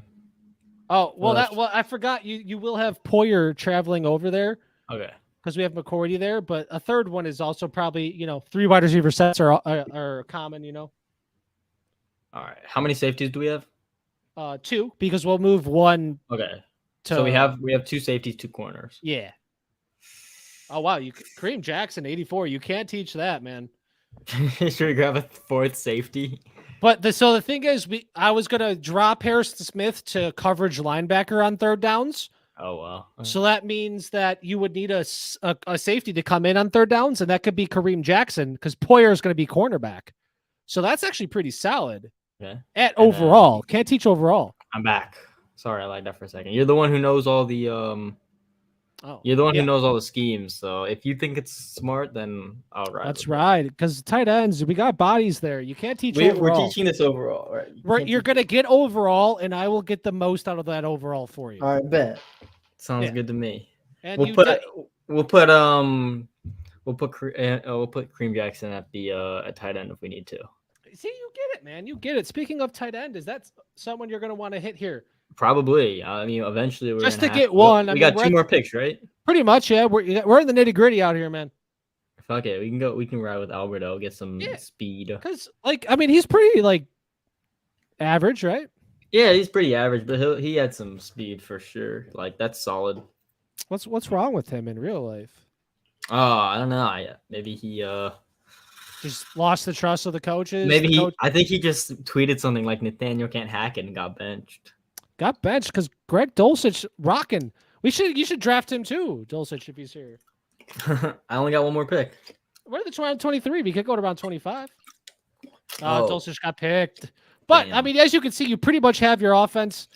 Oh, well, I forgot you will have Poyer traveling over there. Okay. Because we have McCourty there, but a third one is also probably, 3 wide receiver sets are common, All right. How many safeties do we have? 2, because we'll move 1. Okay. So we have 2 safeties, 2 corners. Yeah. Oh wow, Kareem Jackson 84. You can't teach that, man. Should we grab a 4th safety? But the thing is, I was gonna drop Harrison Smith to coverage linebacker on third downs. Oh wow. So that means that you would need a safety to come in on third downs, and that could be Kareem Jackson because Poyer is going to be cornerback. So that's actually pretty solid. Okay. At overall, can't teach overall. I'm back. Sorry, I lied that for a second. You're the one who knows all the You're the one who knows all the schemes. So if you think it's smart, then I'll ride. That's right. Because tight ends, we got bodies there. You can't teach overall. We're teaching this overall, right? You're going to get overall, and I will get the most out of that overall for you. All right, bet. Sounds good to me. And we'll put Kareem Jackson at the at tight end if we need to. See, you get it, man. You get it. Speaking of tight end, is that someone you're going to want to hit here? Probably. I mean, eventually we're just to get one. We got 2 more picks, right? Pretty much, yeah. We're in the nitty gritty out here, man. Fuck it, we can go. We can ride with Alberto, get some speed. Because, he's pretty average, right? Yeah, he's pretty average, but he had some speed for sure. That's solid. What's wrong with him in real life? Oh, I don't know. Maybe he just lost the trust of the coaches. Maybe I think he just tweeted something like Nathaniel can't hack it and got benched. Got benched because Greg Dulcich rocking. You should draft him too, Dulcich, if he's here. I only got 1 more pick. We're at the round 23. We could go to round 25. Oh. Dulcich got picked. But, Damn. as you can see, you pretty much have your offense.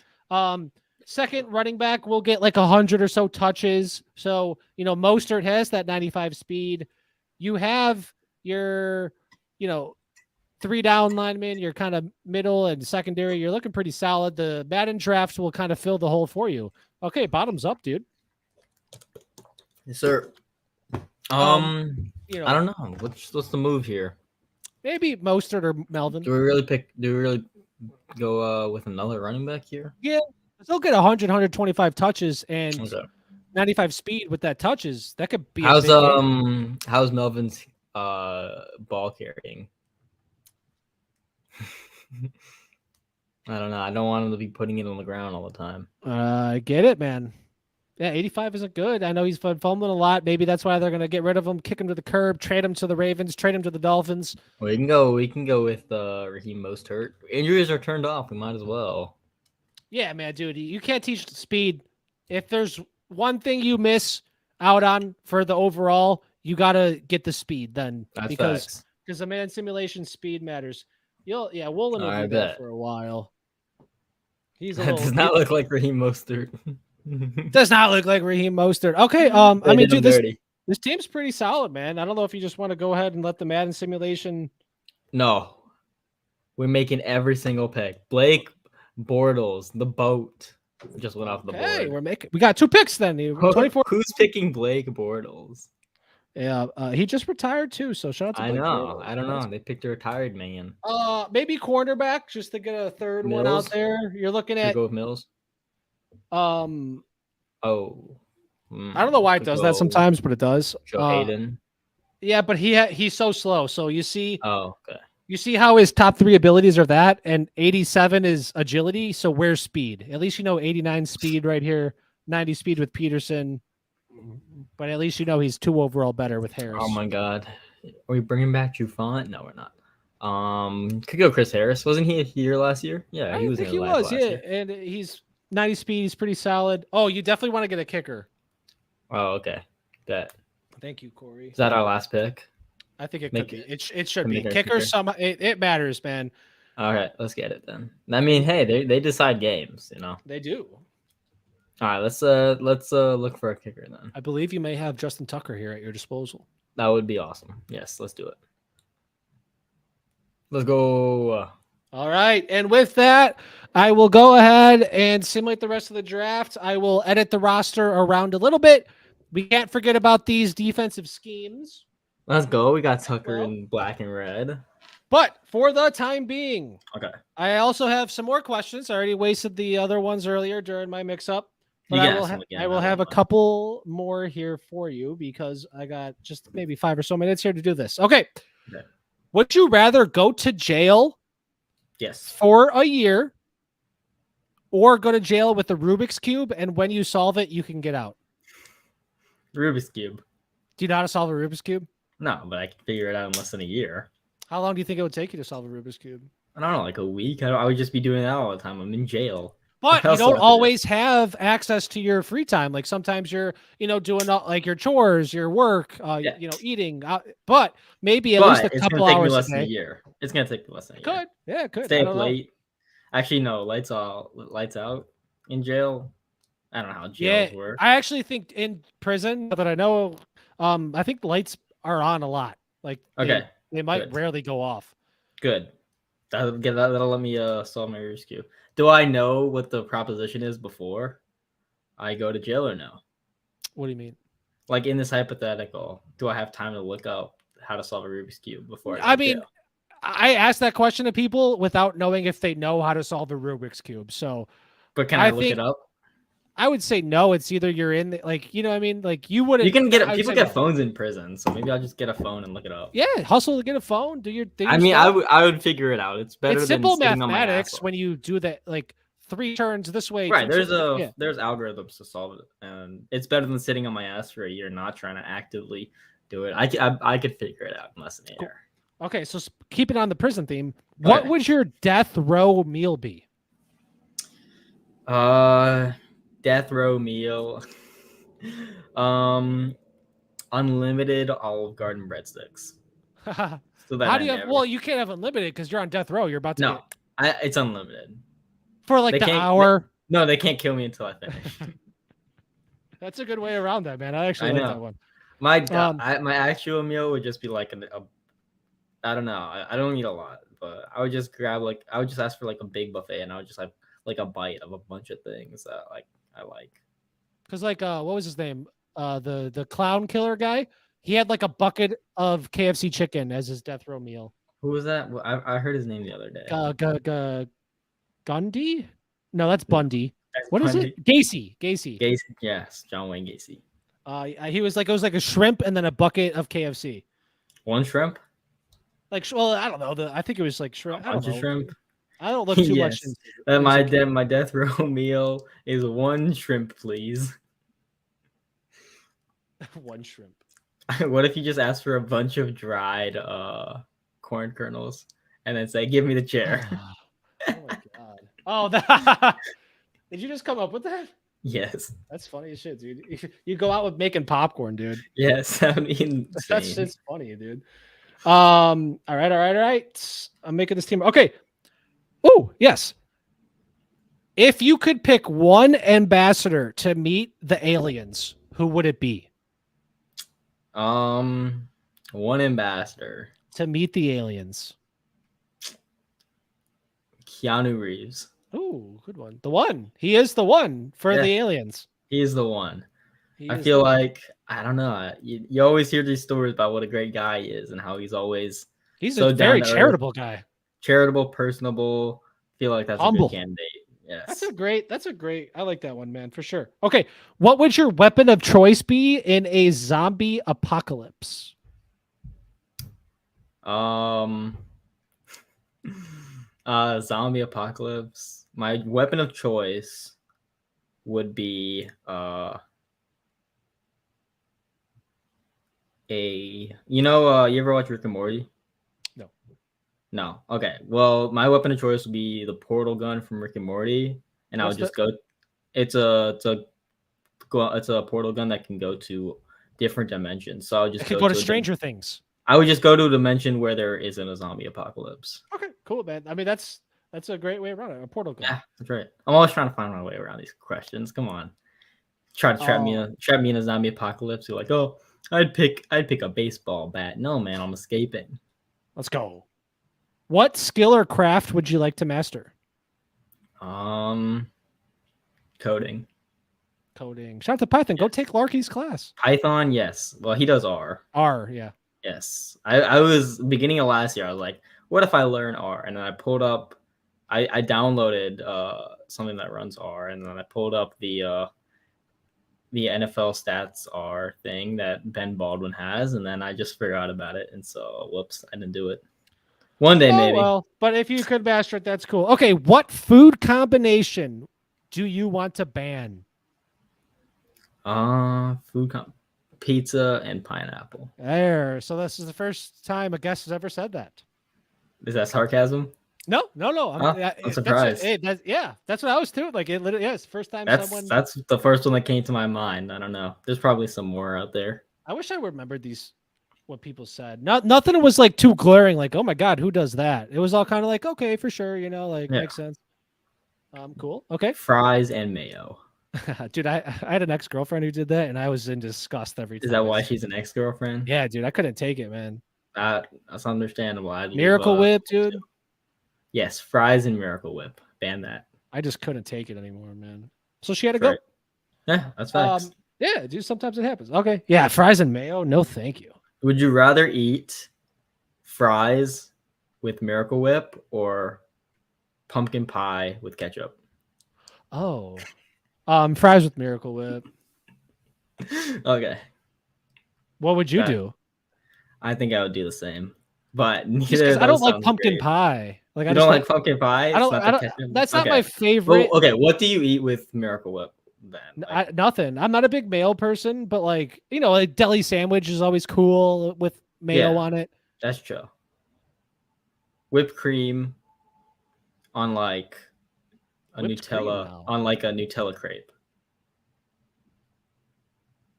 Second running back will get 100 or so touches. So, Mostert has that 95 speed. You have your, 3 down linemen. You're kind of middle and secondary. You're looking pretty solid. The Madden drafts will kind of fill the hole for you. Okay, bottoms up, dude. Yes, sir. I don't know. What's the move here? Maybe Mostert or Melvin. Do we really go with another running back here? Yeah. They'll get 100, 125 touches and Okay. 95 speed with that touches. That could be how's Melvin's ball carrying? I don't know. I don't want him to be putting it on the ground all the time. I get it, man. Yeah, 85 isn't good. I know he's fumbling a lot. Maybe that's why they're going to get rid of him, kick him to the curb, trade him to the Ravens, trade him to the Dolphins. We can go with Raheem Mostert. Injuries are turned off. We might as well. Yeah, man, dude. You can't teach speed. If there's one thing you miss out on for the overall, you got to get the speed then. That's because the man simulation speed matters. Woolen will be there for a while. That does not look like Raheem Mostert. Does not look like Raheem Mostert. Okay, dude, this team's pretty solid, man. I don't know if you just want to go ahead and let the Madden simulation. No, we're making every single pick. Blake Bortles, the boat, just went off the board. We got 2 picks then. 24. Who's picking Blake Bortles? Yeah, he just retired too. So shout out to I Blake know. Bortles. I don't know. They picked a retired man. Maybe cornerback just to get a third one Mills? out there. You're looking Could at go with Mills. um. Oh. I don't know why it Could does that go sometimes, but it does. Joe Hayden. Yeah, but he's so slow. So you see Oh, okay. how his top 3 abilities are that, and 87 is agility. So where's speed? At least 89 speed right here, 90 speed with Peterson. But at least he's 2 overall better with Harris. Oh my God. Are we bringing back Jufont? No, we're not. Could go Chris Harris. Wasn't he here last year? Yeah, he was think in he the last was. Yeah, year. and he's 90 speed. He's pretty solid. Oh, you definitely want to get a kicker. Oh, okay. That Thank you, Corey. is that our last pick? I think it Make could be. It should make be. it a Kicker, kicker. it matters, man. All right, let's get it then. I mean, hey, they decide games, They do. All right, let's look for a kicker then. I believe you may have Justin Tucker here at your disposal. That would be awesome. Yes, let's do it. Let's go. All right. And with that, I will go ahead and simulate the rest of the draft. I will edit the roster around a little bit. We can't forget about these defensive schemes. Let's go. We got Tucker Well. in black and red. But for the time being, Okay. I also have some more questions. I already wasted the other ones earlier during my mix-up. But You I can will, ask them again, I will I have a don't mind. couple more here for you because I got just maybe 5 or so minutes here to do this. Okay. Okay. Would you rather go to jail Yes. for a year or go to jail with the Rubik's Cube, and when you solve it, you can get out? Rubik's Cube. Do you know how to solve a Rubik's Cube? No, but I can figure it out in less than a year. How long do you think it would take you to solve a Rubik's Cube? I don't know, like a week. I would just be doing that all the time. I'm in jail. But What you else do I don't have to do? always have access to your free time. Like sometimes you're, doing like your chores, your work, Yeah. eating. But maybe at But least a it's couple gonna take me hours less a than a day. year. It's gonna take me less than a year. Could, yeah, could. Stay I up don't know. late. Actually, no. Lights out in jail. I don't know how Yeah, jails work. I actually think in prison that I know, I think the lights are on a lot. Like Okay, they might good. rarely go off. Good. That'll let me solve my rescue. Do I know what the proposition is before I go to jail or no? What do you mean? Like in this hypothetical, do I have time to look up how to solve a Rubik's Cube before I go to mean, jail? I asked that question to people without knowing if they know how to solve a Rubik's Cube. So But can I I look think- it up? I would say no. It's either you're in, like, you know what I mean? Like you wouldn't. You can get I would people say get no. phones in prison, so maybe I'll just get a phone and look it up. Yeah, hustle to get a phone. Do your I mean, I stuff. would figure it out. It's better It's than simple sitting on my mathematics ass. when you do that, like 3 turns this way. Right, 2 turns- there's there's algorithms to solve it, and it's better than sitting on my ass for a year not trying to actively do it. I could figure it out in less than a year. Okay, so keep it on the prison theme. What Okay. would your death row meal be? Death row meal. Unlimited Olive Garden breadsticks. How So that do you have? Well, you can't have unlimited because you're on death row. You're about to no, it's unlimited. for like they the can't- hour. No, they can't kill me until I finish. That's a good way around that, man. I actually I like know. that one. My actual meal would just be like I don't know. I don't eat a lot, but I would just I would just ask for like a big buffet, and I would just have like a bite of a bunch of things that like I like. Because like, what was his name? The clown killer guy. He had like a bucket of KFC chicken as his death row meal. Who was that? Well, I heard his name the other day. Gundy? No, that's Bundy. That's What is Bundy. it? Gacy. Gacy, yes, John Wayne Gacy. He was like, it was like a shrimp and then a bucket of KFC. One shrimp, Like, well, I don't know. I think it was like shrimp. I bunch don't of know. shrimp. I don't look too much. Yes. Into My death row meal is one shrimp, please. one shrimp. What if you just ask for a bunch of dried corn kernels and then say, "Give me the chair"? Oh my god. Oh, that. Did you just come up with that? Yes, That's funny as shit, dude. You go out with making popcorn, dude. yes. I mean, That's just funny, dude. All right. I'm making this team. Okay. Oh, yes. If you could pick one ambassador to meet the aliens, who would it be? one ambassador, To meet the aliens. Keanu Reeves. Oh, good one. The one. He is the one for Yeah. the aliens. He's the one. I feel like I don't know. You always hear these stories about what a great guy he is and how he's always he's so a very down to earth, charitable guy. charitable, personable. Feel like that's Humble. a good candidate. Yes. That's a great, I like that one, man, for sure. Okay. What would your weapon of choice be in a zombie apocalypse? Zombie apocalypse. My weapon of choice would be you ever watch Rick and Morty? No. No. Okay. Well, my weapon of choice would be the portal gun from Rick and Morty, and I would just go. It's a portal gun that can go to different dimensions. So I would just go to Stranger Things. I would just go to a dimension where there isn't a zombie apocalypse. Okay, cool, man. I mean, that's a great way around it. A portal gun. Yeah, that's right. I'm always trying to find my way around these questions. Come on, try to trap me in a zombie apocalypse. You're like, oh, I'd pick a baseball bat. No, man, I'm escaping. Let's go. What skill or craft would you like to master? Coding. Shout out to Python. Go take Larky's class. Python, yes. Well, he does R. R, yeah. Yes. I was beginning of last year. I was like, what if I learn R? And then I pulled up. I downloaded something that runs R, and then I pulled up the NFL stats R thing that Ben Baldwin has, and then I just forgot about it. And so, whoops, I didn't do it. One day, maybe. Well, but if you could master it, that's cool. Okay, what food combination do you want to ban? Pizza and pineapple. There. So this is the first time a guest has ever said that. Is that sarcasm? No. I'm surprised. That's what I was doing. Like it literally, it's the first time That's the first one that came to my mind. I don't know. There's probably some more out there. I wish I remembered what people said. Nothing was like too glaring, like, oh my God, who does that? It was all kind of like, okay, for sure, makes sense. Cool. Okay. Fries and mayo. Dude, I had an ex-girlfriend who did that, and I was in disgust every time. Is that why she's an ex-girlfriend? Yeah, dude, I couldn't take it, man. That's understandable. Miracle Whip, dude. Yes, fries and Miracle Whip. Ban that. I just couldn't take it anymore, man. So she had to go. Yeah, that's facts. Yeah, dude, sometimes it happens. Okay. Yeah, fries and mayo. No, thank you. Would you rather eat fries with Miracle Whip or pumpkin pie with ketchup? Oh. Fries with Miracle Whip. Okay. What would you do? I think I would do the same. But neither I don't like pumpkin pie. Like I don't like pumpkin pie. That's not my favorite. Well, okay, what do you eat with Miracle Whip then? Nothing. I'm not a big mayo person, but like a deli sandwich is always cool with mayo on it. That's true. Whipped cream on like a Nutella on like a Nutella crepe.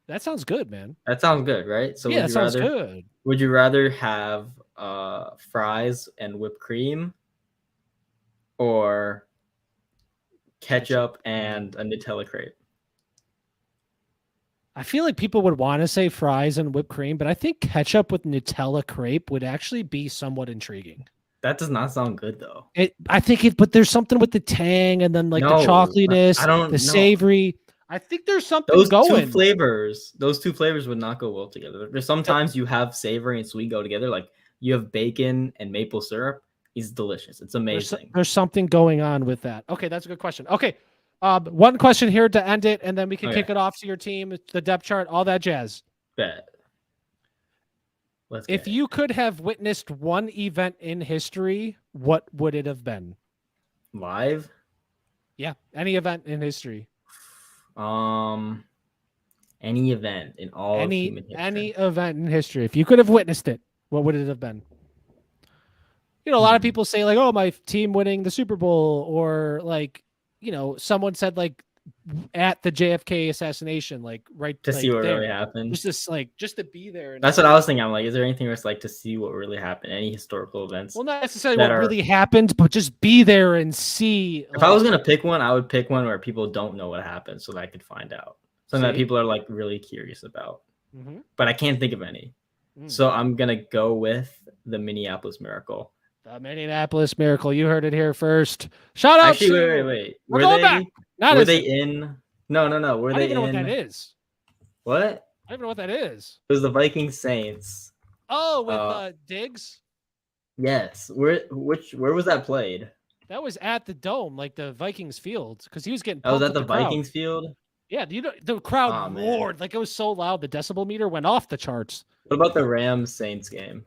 That sounds good, man. That sounds good, right? So yeah, that sounds good. Would you rather have fries and whipped cream or ketchup and a Nutella crepe? I feel like people would want to say fries and whipped cream, but I think ketchup with Nutella crepe would actually be somewhat intriguing. That does not sound good though. But there's something with the tang and then the chocolatiness, the savory. I think there's something those going. Those two flavors would not go well together. There's sometimes you have savory and sweet go together. Like you have bacon and maple syrup. It's delicious. It's amazing. There's something going on with that. Okay, that's a good question. Okay, one question here to end it, and then we can kick it off to your team, the depth chart, all that jazz. Bet. If you could have witnessed one event in history, what would it have been? Live? Yeah, any event in history. Any event in all of human history. Any event in history. If you could have witnessed it, what would it have been? A lot of people say like, oh, my team winning the Super Bowl, or like, someone said like at the JFK assassination, like right to see what really happened. Just to be there. That's what I was thinking. I'm like, is there anything where it's like to see what really happened? Any historical events? Well, not necessarily what really happened, but just be there and see. If I was gonna pick one, I would pick one where people don't know what happened, so that I could find out. Something that people are like really curious about. Mm-hmm. But I can't think of any. So I'm gonna go with the Minneapolis Miracle. The Minneapolis Miracle. You heard it here first. Shout out. Actually, wait. We're going back. Were they in? No. Were they in? I don't know what that is. What? I don't even know what that is. It was the Vikings Saints. Oh, with Diggs. Yes. Where was that played? That was at the Dome, like the Vikings field, because he was getting That was pumped at with the crowd. Vikings field. Yeah, the crowd Aw, man. roared like it was so loud. The decibel meter went off the charts. What about the Rams Saints game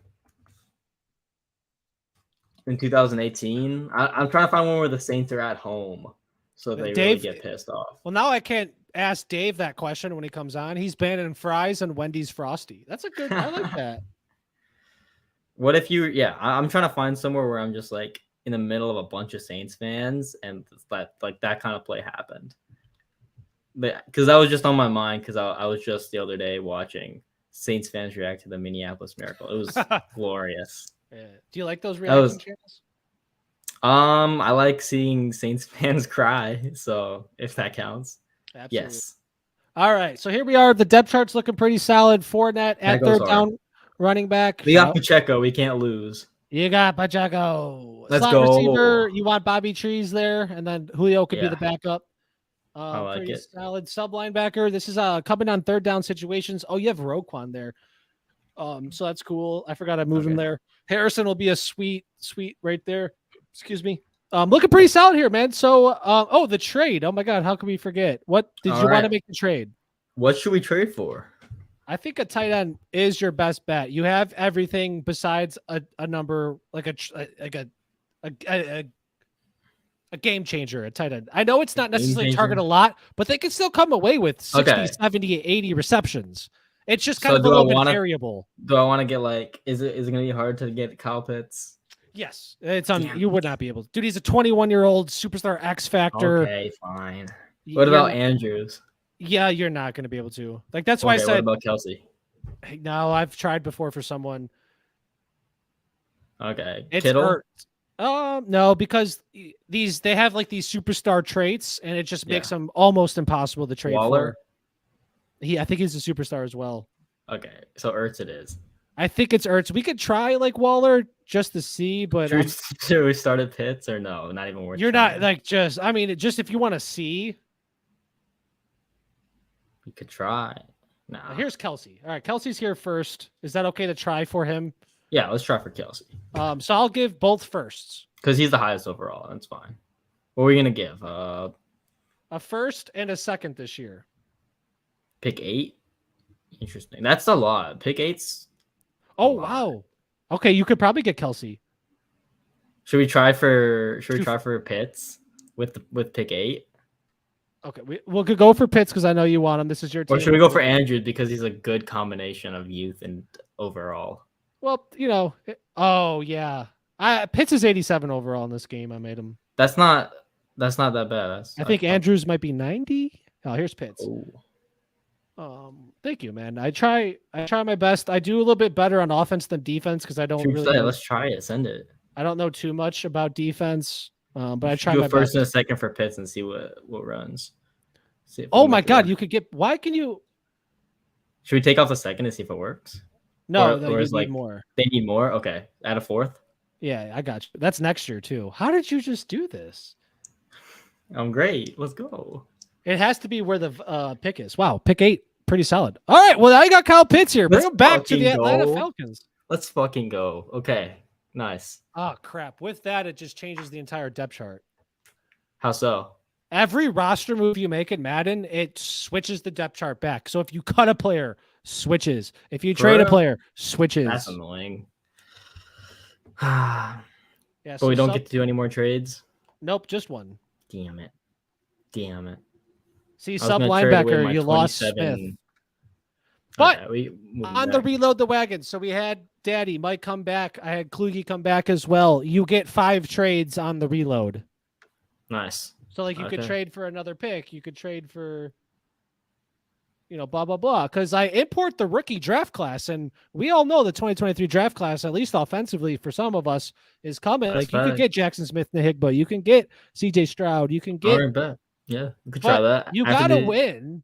in 2018? I'm trying to find one where the Saints are at home, so they really Dave- get pissed off. Well, now I can't ask Dave that question when he comes on. He's banning fries and Wendy's Frosty. That's a good. I like that. What if you? Yeah, I'm trying to find somewhere where I'm just like in the middle of a bunch of Saints fans, and that kind of play happened. But because that was just on my mind, because I was just the other day watching Saints fans react to the Minneapolis Miracle. It was glorious. Yeah. Do you like those reaction channels? I like seeing Saints fans cry. So if that counts, Absolutely. yes. All right, so here we are. The depth chart's looking pretty solid. Fournette at third down, running back. We got Pacheco. We can't lose. You got Pacheco. Let's Slot go. receiver, you want Bobby Trees there, and then Julio could be the backup. I like pretty it. solid sub linebacker. This is coming on third down situations. Oh, you have Roquan there. So that's cool. I forgot I moved him there. Harrison will be a sweet right there. Excuse me. Looking pretty solid here, man. So the trade. Oh my god, how could we forget? What did you want to make the trade? What should we trade for? I think a tight end is your best bet. You have everything besides a number like a game changer, a tight end. I know it's not necessarily target a lot, but they can still come away with 60, 70, 80 receptions. It's just kind of a little bit variable. Do I want to get is it going to be hard to get Kyle Pitts? Yes. You would not be able to. Dude, he's a 21-year-old superstar X Factor. Okay, fine. What about Andrews? Yeah, you're not going to be able to. That's why I said. What about Kelsey? No, I've tried before for someone. Okay. It's Kittle? hurt. No, because they have these superstar traits, and it just makes them almost impossible to trade Waller? for. I think he's a superstar as well. Okay, so Ertz it is. I think it's Ertz. We could try Waller just to see, but should we start at Pitts or no? Not even worth. You're trying. Not just. I mean, just if you want to see, we could try. Nah. Here's Kelsey. All right, Kelsey's here first. Is that okay to try for him? Yeah, let's try for Kelsey. So I'll give both firsts because he's the highest overall. That's fine. What are we gonna give? A first and a second this year. Pick 8. Interesting. That's a lot. Pick 8's. Oh wow. Okay, you could probably get Kelsey. Should we try for Pitts with pick 8? Okay, we'll go for Pitts because I know you want him. This is your team. Or should we go for Andrews because he's a good combination of youth and overall? Well, oh yeah. Pitts is 87 overall in this game. I made him. That's not that bad. I think Andrews might be 90. Oh, here's Pitts. Oh. Thank you, man. I try my best. I do a little bit better on offense than defense because I don't really. Let's try it. Send it. I don't know too much about defense, but I try do my a first best. and a second for Pitts and see what runs. Oh my god, you could get. Why can you? Should we take off the second and see if it works? No, you need more. They need more. Okay, add a fourth. Yeah, I got you. That's next year too. How did you just do this? I'm great. Let's go. It has to be where the pick is. Wow, pick 8, pretty solid. All right, well I got Kyle Pitts here. Bring him back to the Atlanta Falcons. Let's fucking go. Okay, nice. Oh crap! With that, it just changes the entire depth chart. How so? Every roster move you make in Madden, it switches the depth chart back. So if you cut a player, switches. If you trade a player, switches. That's annoying. Yeah, but we don't get to do any more trades? Nope, just one. Damn it. See, sub linebacker, you lost Smith. But on the reload the wagon, so we had Daddy, Mike come back. I had Kluge come back as well. You get 5 trades on the reload. Nice. So you could trade for another pick. You could trade for, blah, blah, blah. Because I import the rookie draft class, and we all know the 2023 draft class, at least offensively for some of us, is coming. You could get Jackson Smith-Njigba. You can get CJ Stroud. You can get. All right, bet. Yeah, we could try that. You got to win.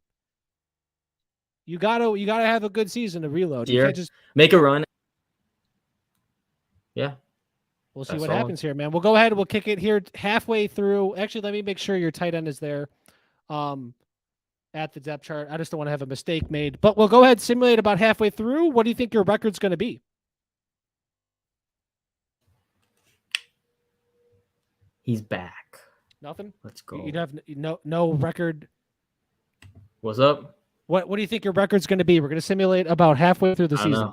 You gotta have a good season to reload. You can't just make a run. Yeah. We'll see what happens here, man. We'll go ahead and we'll kick it here halfway through. Actually, let me make sure your tight end is there. at the depth chart. I just don't want to have a mistake made. But we'll go ahead and simulate about halfway through. What do you think your record's going to be? He's back. Nothing? Let's go. You'd have no record. What's up? What do you think your record's going to be? We're going to simulate about halfway through the I don't season. know.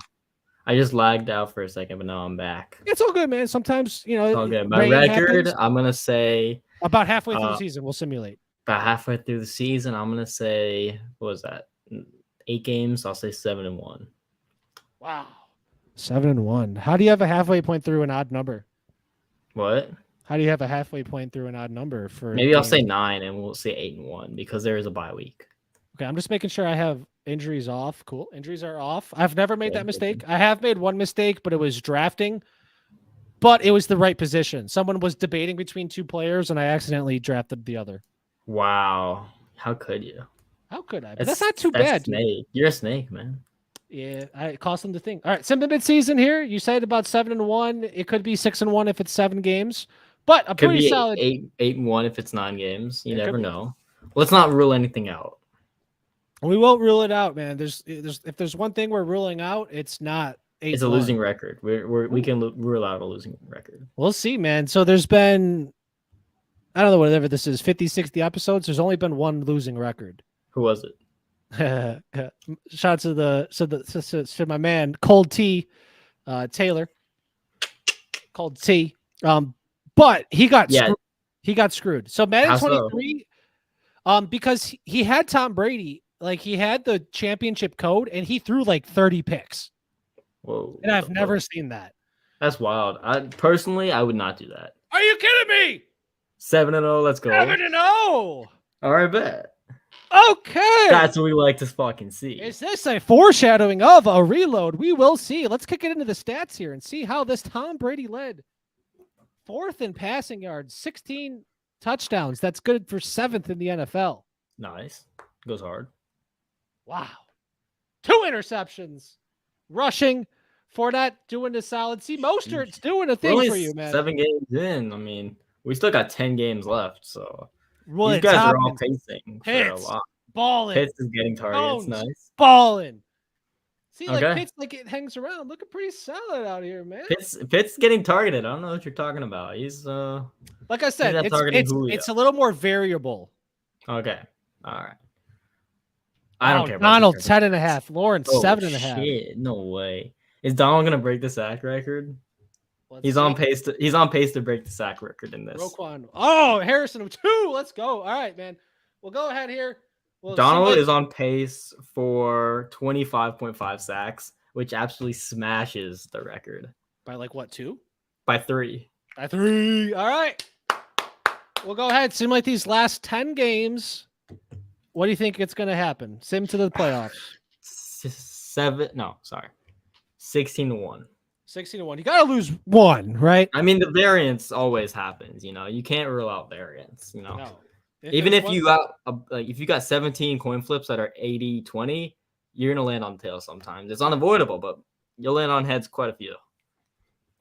I just lagged out for a second, but now I'm back. It's all good, man. Sometimes, It's all good. My rain record, happens. I'm gonna say About halfway through the season, we'll simulate. about halfway through the season, I'm gonna say, what was that? 8 games. I'll say 7-1. Wow. 7-1. How do you have a halfway point through an odd number? What? How do you have a halfway point through an odd number for? Maybe I'll say 9, and we'll say 8-1 because there is a bye week. Okay, I'm just making sure I have injuries off. Cool. Injuries are off. I've never made Yeah, that mistake. I have made one mistake, but it was drafting. But it was the right position. Someone was debating between two players, and I accidentally drafted the other. Wow, how could you? How could I? But that's not too bad. Dude. Snake. You're a snake, man. Yeah, it cost them to think. All right, simple mid-season here. You said about 7-1. It could be 6-1 if it's 7 games, but a Could pretty be solid 8-1 if it's 9 games. You It could never be. know. Let's not rule anything out. We won't rule it out, man. There's if there's one thing we're ruling out, it's not 8-1. It's a losing record. We can rule out a losing record. We'll see, man. So there's been, I don't know, whatever this is, 50, 60 episodes. There's only been one losing record. Who was it? Shout out to my man Cold T, Taylor. Cold T. But he got screwed. So Madden How so? 23, because he had Tom Brady, like he had the championship code, and he threw like 30 picks. Whoa. And I've never seen that. That's wild. I would not do that. Are you kidding me? 7-0. Let's go. 7-0. All right, bet. Okay. That's what we like to fucking see. Is this a foreshadowing of a reload? We will see. Let's kick it into the stats here and see how this Tom Brady led. 4th in passing yards, 16 touchdowns. That's good for 7th in the NFL. Nice. Goes hard. Wow. 2 interceptions. Rushing. Fournette doing the solid. See, Mostert's doing a We're thing only for you, man. 7 games in. I mean, we still got 10 games left, so Well, these it's guys are all Hopkins. pacing for a Pitts. lot. Balling. Pitts is getting targets. Jones. Nice. Balling. See, like Okay. Pitts, like it hangs around. Looking pretty solid out here, man. Pitts getting targeted. I don't know what you're talking about. He's Like I said, not targeting Julio. it's a little more variable. okay. All right. I don't care. about Donald the 10.5. Lawrence Oh, 7.5. shit. No way. Is Donald gonna break the sack record? Let's He's see. on pace to break the sack record in this. Roquan. Oh, Harrison with 2. Let's go. All right, man. We'll go ahead here. We'll Donald see is on pace for 25.5 sacks, which absolutely smashes the record by like what, 2? by 3. By 3. All right. We'll go ahead. Simulate these last 10 games. What do you think it's going to happen? Sim to the playoffs. 16-1. 16-1. You got to lose 1, right? I mean, the variance always happens. You know, you can't rule out variance. You know, No. even if you got if you got 17 coin flips that are 80-20, you're gonna land on tails sometimes. It's unavoidable, but you'll land on heads quite a few.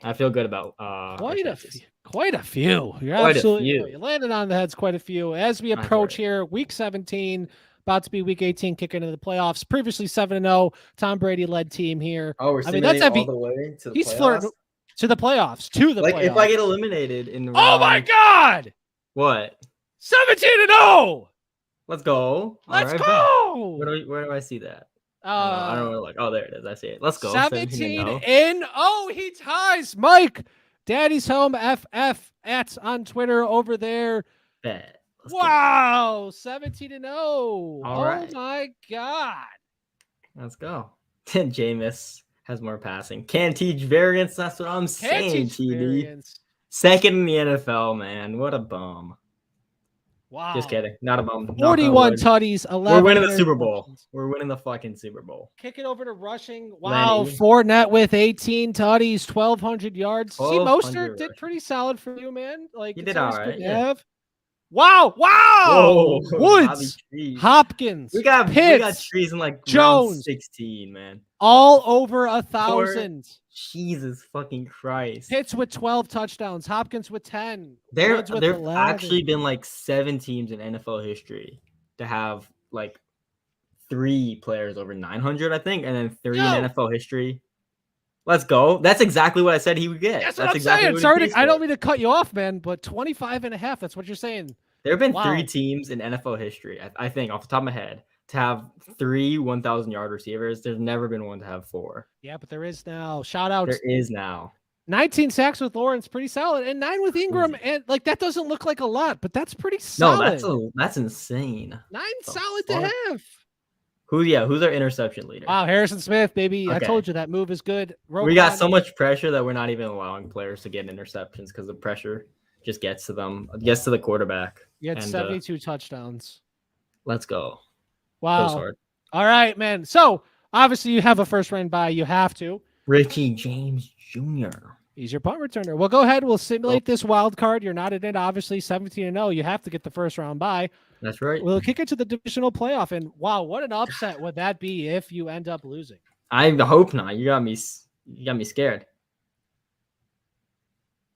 I feel good about quite a few. You're Quite a absolutely few. right. You landed on the heads quite a few. As we approach here, week 17, about to be week 18, kicking into the playoffs. Previously 7-0, Tom Brady led team here. Oh, we're I mean, that's all the way to the he's playoffs? flirting to the playoffs. Playoffs. If I get eliminated in the Oh my God! What? 17-0. Let's go. Let's All right, go. where do I see that? I don't know. Like, oh, there it is. I see it. Let's go. 17-0. He ties Mike. Daddy's Home FF on Twitter over there. Bet. Let's go. Wow, 17-0. All right. My God. Let's go. Jameis has more passing. Can't teach variance. That's what I'm saying, TD. Variance. Second in the NFL, man. What a bum. Wow. Just kidding. Not a bum. Knock on 41 wood. tutties, 11. We're winning the Super Bowl. interceptions. We're winning the fucking Super Bowl. Kick it over to rushing. Wow, Lenny. Fournette with 18 tutties, 1,200 yards. See, 1,200 Mostert did pretty solid for you, man. Like He it's did always all good right, to yeah. have. Wow! Whoa, Woods, Bobby Trees. Hopkins, We got Pitts, trees in like Jones. round 16, man. all over 1,000. Jesus fucking Christ. Pitts with 12 touchdowns. Hopkins with 10. There've Woods with there've 11. actually been like 7 teams in NFL history to have like 3 players over 900, I think, and then 3 Yo! in NFL history. Let's go. That's exactly what I said he would get. That's what I'm exactly saying. what Sorry, he I don't scored. mean to cut you off, man, but 25.5. That's what you're saying. There have been Wow. 3 teams in NFL history, I think, off the top of my head, to have 3 1,000-yard receivers. There's never been one to have 4. Yeah, but there is now. Shout out. There is now. 19 sacks with Lawrence, pretty solid, and 9 with Ingram, and like that doesn't look like a lot, but that's pretty solid. No, that's insane. 9 The solid to fuck? have. Who's our interception leader? Wow, Harrison Smith, baby. I Okay. told you that move is good. We got so much pressure that we're not even allowing players to get interceptions because the pressure just gets to them, gets to the quarterback. You had and, 72 touchdowns. Let's go. Wow. Goes hard. All right, man. So obviously you have a first round bye. You have to. Richie James Jr. He's your punt returner. Well, go ahead. We'll simulate this wild card. You're not in it, obviously. 17-0. You have to get the first round bye. That's right. We'll kick it to the divisional playoff. And wow, what an upset would that be if you end up losing? I hope not. You got me scared.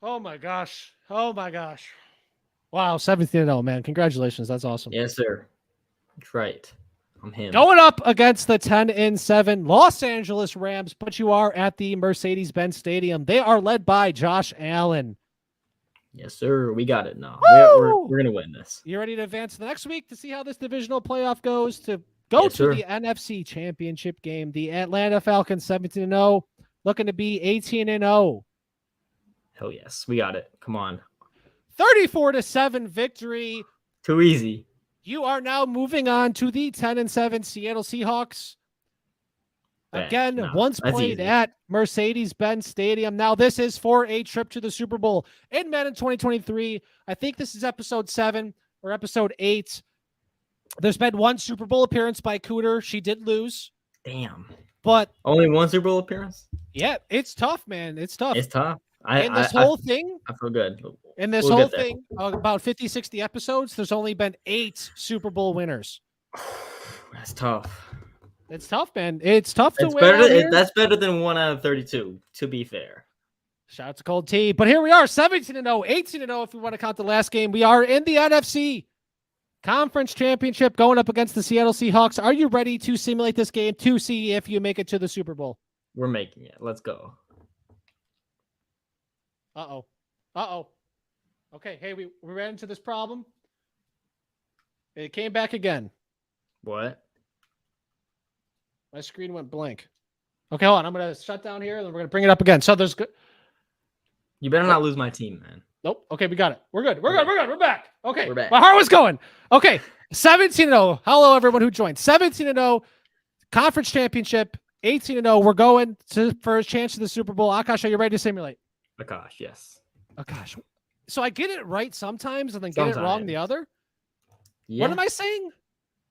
Oh my gosh. Oh my gosh. Wow, 17-0, man. Congratulations. That's awesome. Yes, sir. That's right. I'm him. Going up against the 10-7 Los Angeles Rams, but you are at the Mercedes-Benz Stadium. They are led by Josh Allen. Yes, sir. We got it now. Woo! We're gonna win this. You ready to advance the next week to see how this divisional playoff goes? To go Yes, to sir. the NFC Championship game. The Atlanta Falcons 17-0, looking to be 18-0. Hell yes. We got it. Come on. 34-7 victory. Too easy. You are now moving on to the 10-7 Seattle Seahawks. Bang. Again, No, once that's played easy. at Mercedes-Benz Stadium. Now, this is for a trip to the Super Bowl in Madden 2023. I think this is episode 7 or episode 8. There's been one Super Bowl appearance by Cooter. She did lose, Damn. but Only one Super Bowl appearance? yeah, it's tough, man. It's tough. It's tough. In this whole thing, I feel good. in this we'll whole get there. thing, about 50, 60 episodes, there's only been 8 Super Bowl winners. That's tough. It's tough, man. It's tough to It's win. out here. that's better than 1 out of 32, to be fair. Shout out to Cold T. But here we are, 17-0, 18-0 if we want to count the last game. We are in the NFC Conference Championship going up against the Seattle Seahawks. Are you ready to simulate this game to see if you make it to the Super Bowl? We're making it. Let's go. Uh-oh. Uh-oh. Okay, hey, we ran into this problem. It came back again. What? My screen went blank. Okay, hold on. I'm going to shut down here, and then we're going to bring it up again. So there's good. You better not lose my team, man. Nope. Okay, we got it. We're good. We're good. We're good. We're back. Okay. We're back. My heart was going. Okay. 17-0. Hello, everyone who joined. 17-0. Conference Championship. 18-0. We're going for a chance to the Super Bowl. Akash, are you ready to simulate? Akash, yes. Akash. So I get it right sometimes and then get it wrong Sometimes. the other? Yeah. What am I saying?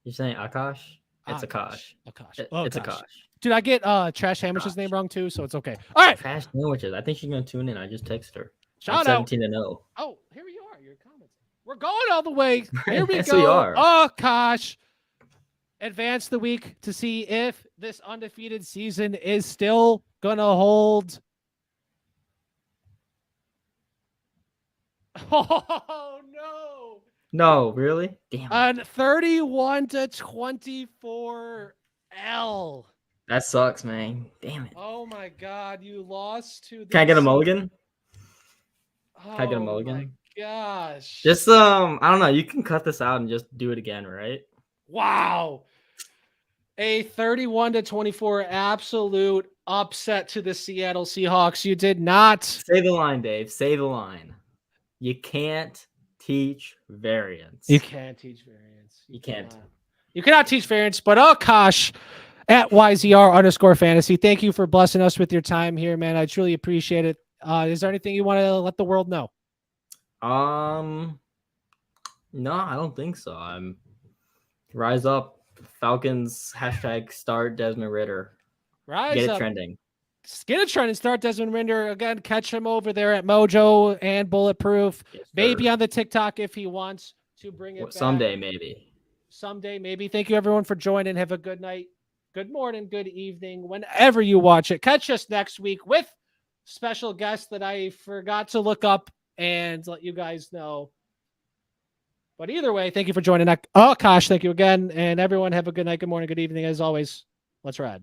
You're saying Akash? It's Akash. Akash. It's Akash. Akash. Dude, I get Trash Sandwich's Akash. name wrong too, so it's okay. All right. Trash sandwiches. I think she's gonna tune in. I just text her. Shout out. 17-0. Oh, here you are. Your comments. We're going all the way. Here we Yes, go. we are. Oh, gosh. Advance the week to see if this undefeated season is still going to hold. Oh, no. No, really? Damn. On 31-24 L. That sucks, man. Damn it. Oh, my God. You lost to the. Can I get a mulligan? Oh, Can I get a my mulligan? gosh. Just I don't know. You can cut this out and just do it again, right? Wow. A 31-24 absolute upset to the Seattle Seahawks. You did not. Say the line, Dave. Say the line. You can't teach variance. You can't teach variance. You can't. cannot. You cannot teach variance, but Akash at YZR_fantasy. Thank you for blessing us with your time here, man. I truly appreciate it. Is there anything you want to let the world know? No, I don't think so. I'm rise up, Falcons # start Desmond Ritter. Rise Get it up. trending. Get it trending. Start Desmond Rinder. Again, catch him over there at Mojo and Bulletproof. Yes, sir. Maybe on the TikTok if he wants to bring it back. Someday, maybe. Someday, maybe. Thank you, everyone, for joining. Have a good night, good morning, good evening, whenever you watch it. Catch us next week with special guests that I forgot to look up and let you guys know. But either way, thank you for joining. Akash, thank you again. And everyone have a good night, good morning, good evening. As always, let's ride.